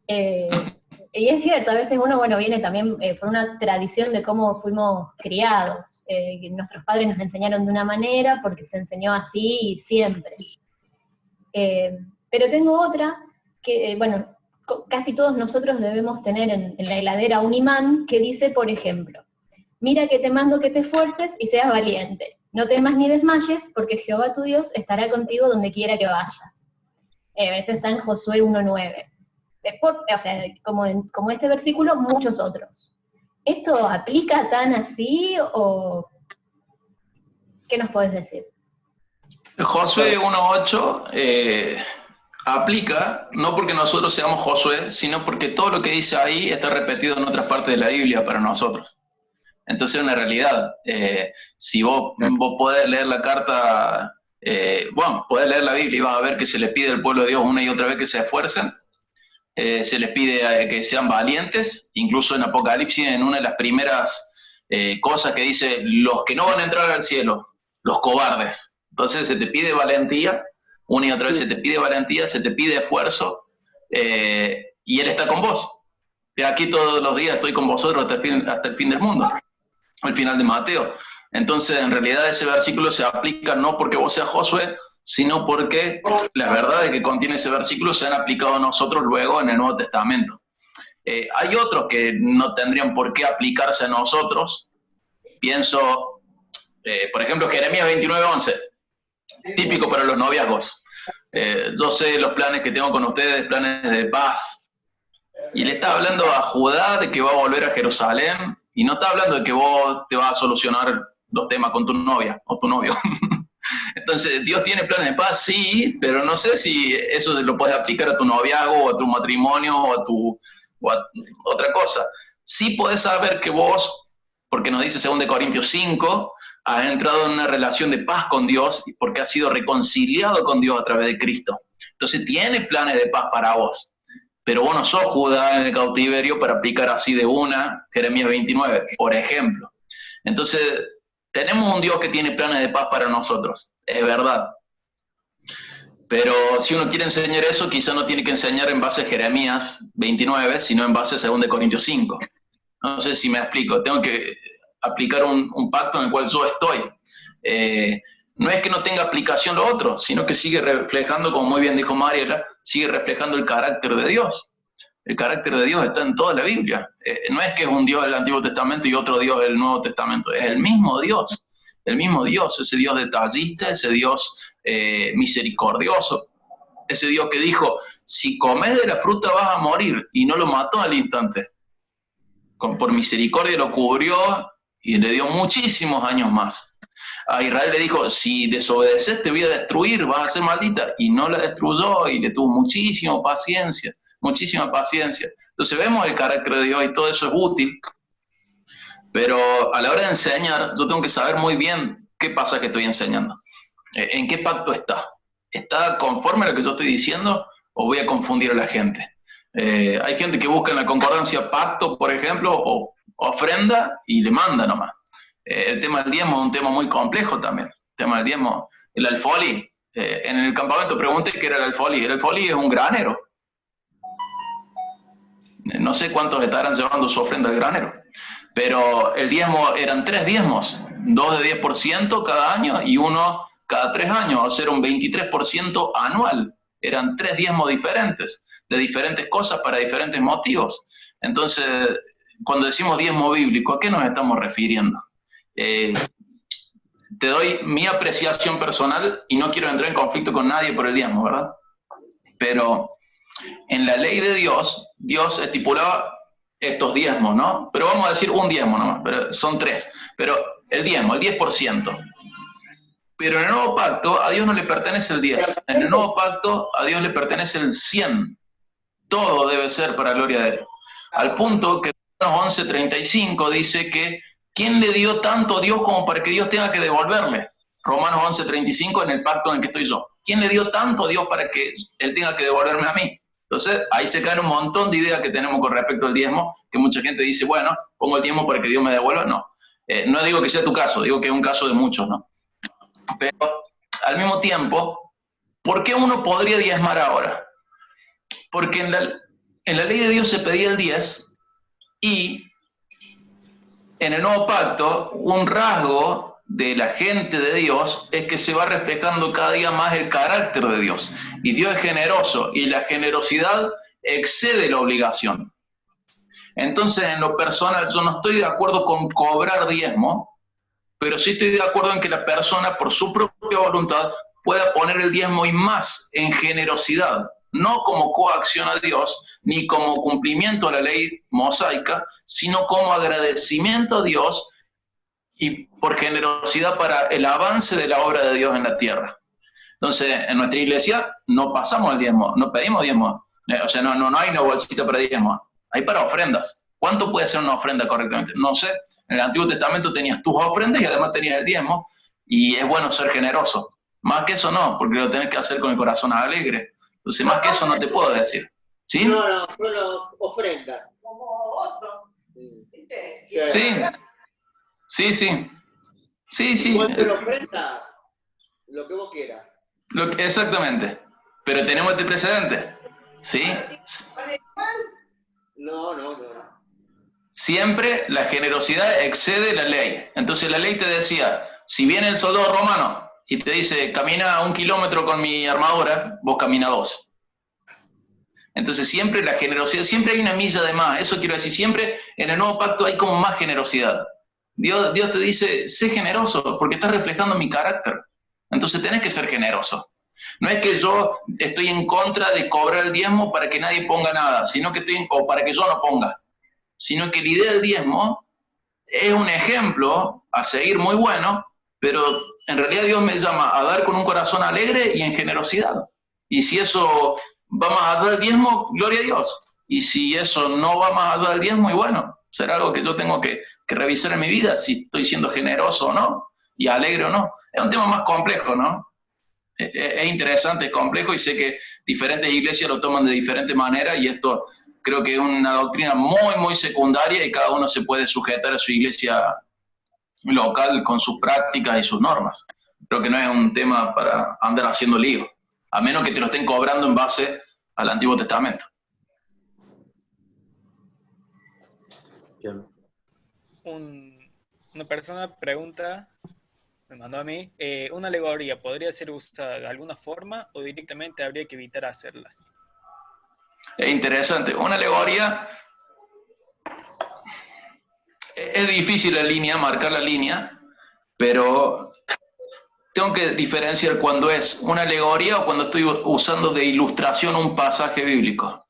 Y es cierto, a veces uno viene también por una tradición de cómo fuimos criados. Que nuestros padres nos enseñaron de una manera porque se enseñó así siempre. Pero tengo otra que, casi todos nosotros debemos tener en la heladera un imán que dice, por ejemplo, mira que te mando que te esfuerces y seas valiente. No temas ni desmayes, porque Jehová tu Dios estará contigo donde quiera que vayas. Ese está en Josué 1:9. Después, como este versículo, muchos otros. ¿Esto aplica tan así o qué nos podés decir? Josué 1.8 aplica, no porque nosotros seamos Josué, sino porque todo lo que dice ahí está repetido en otras partes de la Biblia para nosotros. Entonces es una realidad. Si vos podés leer la carta, podés leer la Biblia y vas a ver que se le pide al pueblo de Dios una y otra vez que se esfuercen, se les pide que sean valientes, incluso en Apocalipsis, en una de las primeras cosas que dice, los que no van a entrar al cielo, los cobardes. Entonces se te pide valentía, una y otra vez se te pide valentía, se te pide esfuerzo, y Él está con vos. Y aquí todos los días estoy con vosotros hasta el fin del mundo, al final de Mateo. Entonces, en realidad ese versículo se aplica no porque vos seas Josué, sino porque las verdades que contiene ese versículo se han aplicado a nosotros luego en el Nuevo Testamento. Hay otros que no tendrían por qué aplicarse a nosotros. Pienso, por ejemplo, Jeremías 29:11, típico para los noviazgos. Yo sé los planes que tengo con ustedes, planes de paz. Y le está hablando a Judá de que va a volver a Jerusalén, y no está hablando de que vos te vas a solucionar los temas con tu novia o tu novio. Entonces, Dios tiene planes de paz, sí, pero no sé si eso lo puedes aplicar a tu noviazgo o a tu matrimonio o a otra cosa. Sí podés saber que vos, porque nos dice 2 Corintios 5, has entrado en una relación de paz con Dios porque has sido reconciliado con Dios a través de Cristo. Entonces tiene planes de paz para vos, pero vos no sos Judá en el cautiverio para aplicar así de una Jeremías 29, por ejemplo. Entonces, tenemos un Dios que tiene planes de paz para nosotros, es verdad. Pero si uno quiere enseñar eso, quizá no tiene que enseñar en base a Jeremías 29, sino en base a 2 Corintios 5. No sé si me explico, tengo que aplicar un pacto en el cual yo estoy. No es que no tenga aplicación lo otro, sino que sigue reflejando, como muy bien dijo Mariela, sigue reflejando el carácter de Dios. El carácter de Dios está en toda la Biblia. No es que es un Dios del Antiguo Testamento y otro Dios del Nuevo Testamento, es el mismo Dios, ese Dios detallista, ese Dios misericordioso, ese Dios que dijo, si comes de la fruta vas a morir, y no lo mató al instante. Por misericordia lo cubrió y le dio muchísimos años más. A Israel le dijo, si desobedeces te voy a destruir, vas a ser maldita, y no la destruyó y le tuvo muchísima paciencia. Entonces vemos el carácter de Dios y todo eso es útil, pero a la hora de enseñar yo tengo que saber muy bien qué pasa que estoy enseñando, en qué pacto está. ¿Está conforme a lo que yo estoy diciendo o voy a confundir a la gente? Hay gente que busca en la concordancia pacto, por ejemplo, o ofrenda y le manda nomás. El tema del diezmo es un tema muy complejo también. El tema del diezmo, el alfolí. En el campamento pregunté qué era el alfolí. El alfolí es un granero. No sé cuántos estarán llevando su ofrenda al granero, pero el diezmo eran 3 diezmos, 2 de 10% cada año y uno cada 3 años, o sea, un 23% anual. Eran 3 diezmos diferentes, de diferentes cosas para diferentes motivos. Entonces, cuando decimos diezmo bíblico, ¿a qué nos estamos refiriendo? Te doy mi apreciación personal y no quiero entrar en conflicto con nadie por el diezmo, ¿verdad? Pero en la ley de Dios, Dios estipulaba estos diezmos, ¿no? Pero vamos a decir un diezmo nomás, pero son 3. Pero el diezmo, el 10%. Pero en el nuevo pacto a Dios no le pertenece el 10. En el nuevo pacto a Dios le pertenece el 100. Todo debe ser para gloria de Él. Al punto que Romanos 11:35 dice que ¿quién le dio tanto a Dios como para que Dios tenga que devolverle? Romanos 11:35 en el pacto en el que estoy yo. ¿Quién le dio tanto a Dios para que Él tenga que devolverme a mí? Entonces, ahí se caen un montón de ideas que tenemos con respecto al diezmo, que mucha gente dice, bueno, pongo el diezmo para que Dios me devuelva. No, no digo que sea tu caso, digo que es un caso de muchos, ¿no? Pero, al mismo tiempo, ¿por qué uno podría diezmar ahora? Porque en la ley de Dios se pedía el 10 y en el nuevo pacto, un rasgo de la gente de Dios es que se va reflejando cada día más el carácter de Dios. Y Dios es generoso y la generosidad excede la obligación. Entonces, en lo personal, yo no estoy de acuerdo con cobrar diezmo, pero sí estoy de acuerdo en que la persona, por su propia voluntad, pueda poner el diezmo y más en generosidad. no como coacción a Dios, ni como cumplimiento a la ley mosaica, sino como agradecimiento a Dios y por generosidad para el avance de la obra de Dios en la tierra. Entonces, en nuestra iglesia no pasamos el diezmo, no pedimos diezmo. O sea, no hay una bolsita para diezmo, hay para ofrendas. ¿Cuánto puede ser una ofrenda correctamente? No sé. En el Antiguo Testamento tenías tus ofrendas y además tenías el diezmo, y es bueno ser generoso. Más que eso no, porque lo tenés que hacer con el corazón alegre. Entonces, más que eso no te puedo decir. ¿Sí? No, solo ofrenda. Como otro. ¿Viste? Sí. Sí. ¿Cuánto la ofrenda? Lo que vos quieras. Exactamente. Pero tenemos este precedente. ¿Sí? No. Siempre la generosidad excede la ley. Entonces la ley te decía, si viene el soldado romano y te dice, camina 1 kilómetro con mi armadura, vos camina 2. Entonces siempre la generosidad, siempre hay una milla de más. Eso quiero decir, siempre en el nuevo pacto hay como más generosidad. Dios te dice, sé generoso, porque estás reflejando mi carácter. Entonces tenés que ser generoso. No es que yo estoy en contra de cobrar el diezmo para que nadie ponga nada, sino que o para que yo no ponga. Sino que la idea del diezmo es un ejemplo a seguir muy bueno, pero en realidad Dios me llama a dar con un corazón alegre y en generosidad. Y si eso va más allá del diezmo, gloria a Dios. Y si eso no va más allá del diezmo, y bueno, será algo que yo tengo que revisar en mi vida, si estoy siendo generoso o no, y alegre o no. Es un tema más complejo, ¿no? Es interesante, es complejo, y sé que diferentes iglesias lo toman de diferente manera, y esto creo que es una doctrina muy, muy secundaria, y cada uno se puede sujetar a su iglesia local con sus prácticas y sus normas. Creo que no es un tema para andar haciendo lío, a menos que te lo estén cobrando en base al Antiguo Testamento. Bien. Una persona pregunta, me mandó a mí, ¿una alegoría podría ser usada de alguna forma o directamente habría que evitar hacerlas? Es interesante. Una alegoría, es difícil marcar la línea, pero tengo que diferenciar cuando es una alegoría o cuando estoy usando de ilustración un pasaje bíblico.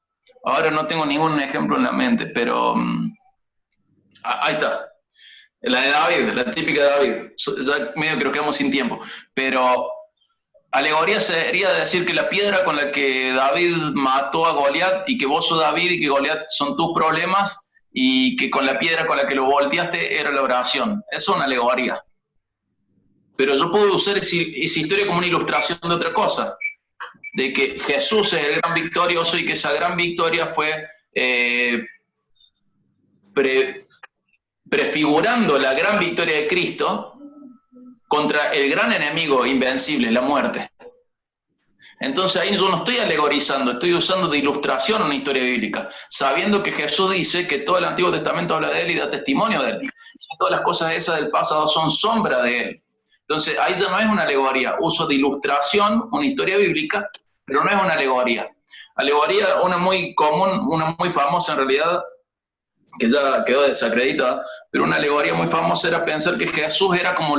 Ahora no tengo ningún ejemplo en la mente, pero ahí está. La de David, la típica de David. Ya medio que nos quedamos sin tiempo. Pero alegoría sería decir que la piedra con la que David mató a Goliat, y que vos sos David y que Goliat son tus problemas, y que con la piedra con la que lo volteaste era la oración. Eso es una alegoría. Pero yo puedo usar esa historia como una ilustración de otra cosa. De que Jesús es el gran victorioso y que esa gran victoria fue prefigurando la gran victoria de Cristo contra el gran enemigo invencible, la muerte. Entonces ahí yo no estoy alegorizando, estoy usando de ilustración una historia bíblica, sabiendo que Jesús dice que todo el Antiguo Testamento habla de Él y da testimonio de Él. Y todas las cosas esas del pasado son sombra de Él. Entonces ahí ya no es una alegoría, uso de ilustración una historia bíblica, pero no es una alegoría. Alegoría, una muy común, una muy famosa en realidad, que ya quedó desacreditada, pero una alegoría muy famosa era pensar que Jesús era como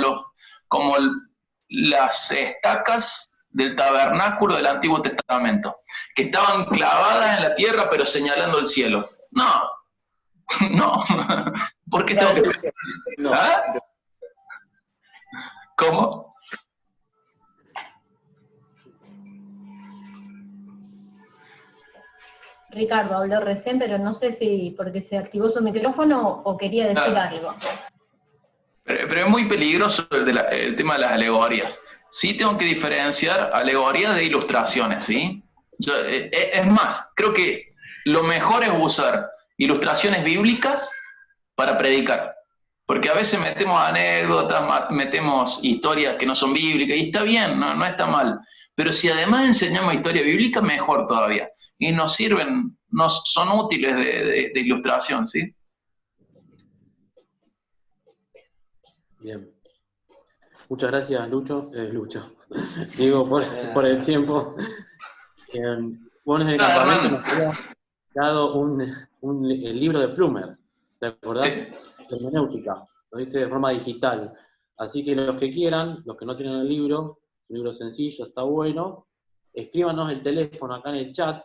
las estacas del tabernáculo del Antiguo Testamento, que estaban clavadas en la tierra pero señalando el cielo. No. ¿Por qué tengo que pensar? No. ¿Ah? ¿Cómo? Ricardo habló recién, pero no sé si porque se activó su micrófono o quería decir algo. Pero es muy peligroso el tema de las alegorías. Sí tengo que diferenciar alegorías de ilustraciones, ¿sí? Es más, creo que lo mejor es usar ilustraciones bíblicas para predicar. Porque a veces metemos anécdotas, metemos historias que no son bíblicas, y está bien, no está mal. Pero si además enseñamos historia bíblica, mejor todavía. Y nos sirven, son útiles de ilustración, ¿sí? Bien. Muchas gracias, Lucho. Digo, por el tiempo. Vos en el campamento nos habías dado el libro de Plumer, ¿te acordás? Sí. Hermenéutica, lo viste de forma digital. Así que los que quieran, los que no tienen el libro, es un libro sencillo, está bueno. escríbanos el teléfono acá en el chat,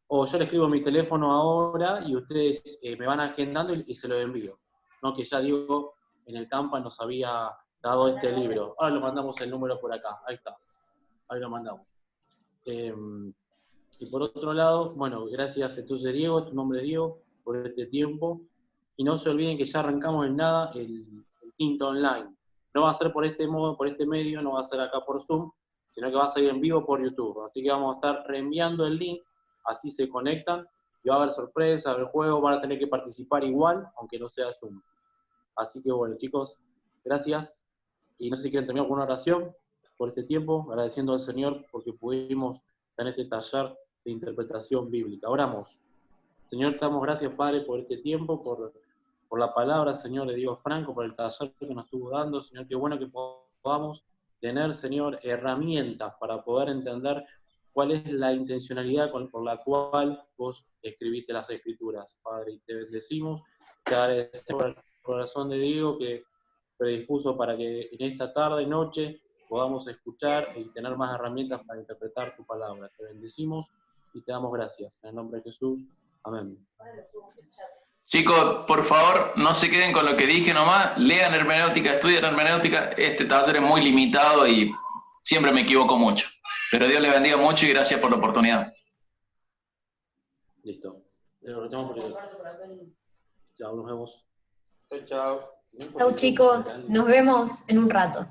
o yo le escribo mi teléfono ahora y ustedes me van agendando y se lo envío. No, que ya Diego en el campo nos había dado este libro. Ahora lo mandamos el número por acá, ahí está, ahí lo mandamos. Y por otro lado, bueno, gracias entonces Diego, tu nombre es Diego, por este tiempo. Y no se olviden que ya arrancamos en nada el quinto online. No va a ser por este modo, por este medio, no va a ser acá por Zoom, sino que va a salir en vivo por YouTube. Así que vamos a estar reenviando el link, así se conectan, y va a haber sorpresas, va a haber juegos, van a tener que participar igual, aunque no sea Zoom. Así que bueno, chicos, gracias. Y no sé si quieren terminar con una oración por este tiempo, agradeciendo al Señor porque pudimos tener este taller de interpretación bíblica. Oramos. Señor, te damos gracias, Padre, por este tiempo, por la palabra, Señor, de Diego Franco, por el taller que nos estuvo dando. Señor, qué bueno que podamos tener, Señor, herramientas para poder entender cuál es la intencionalidad por la cual vos escribiste las Escrituras, Padre. Y te bendecimos, te agradecemos por el corazón de Diego que predispuso para que en esta tarde y noche podamos escuchar y tener más herramientas para interpretar tu palabra. Te bendecimos y te damos gracias. En el nombre de Jesús. Amén. Chicos, por favor, no se queden con lo que dije nomás, lean hermenéutica, estudien hermenéutica, este taller es muy limitado y siempre me equivoco mucho. Pero Dios les bendiga mucho y gracias por la oportunidad. Listo. Chao, nos vemos. Chao. Chau chicos, nos vemos en un rato.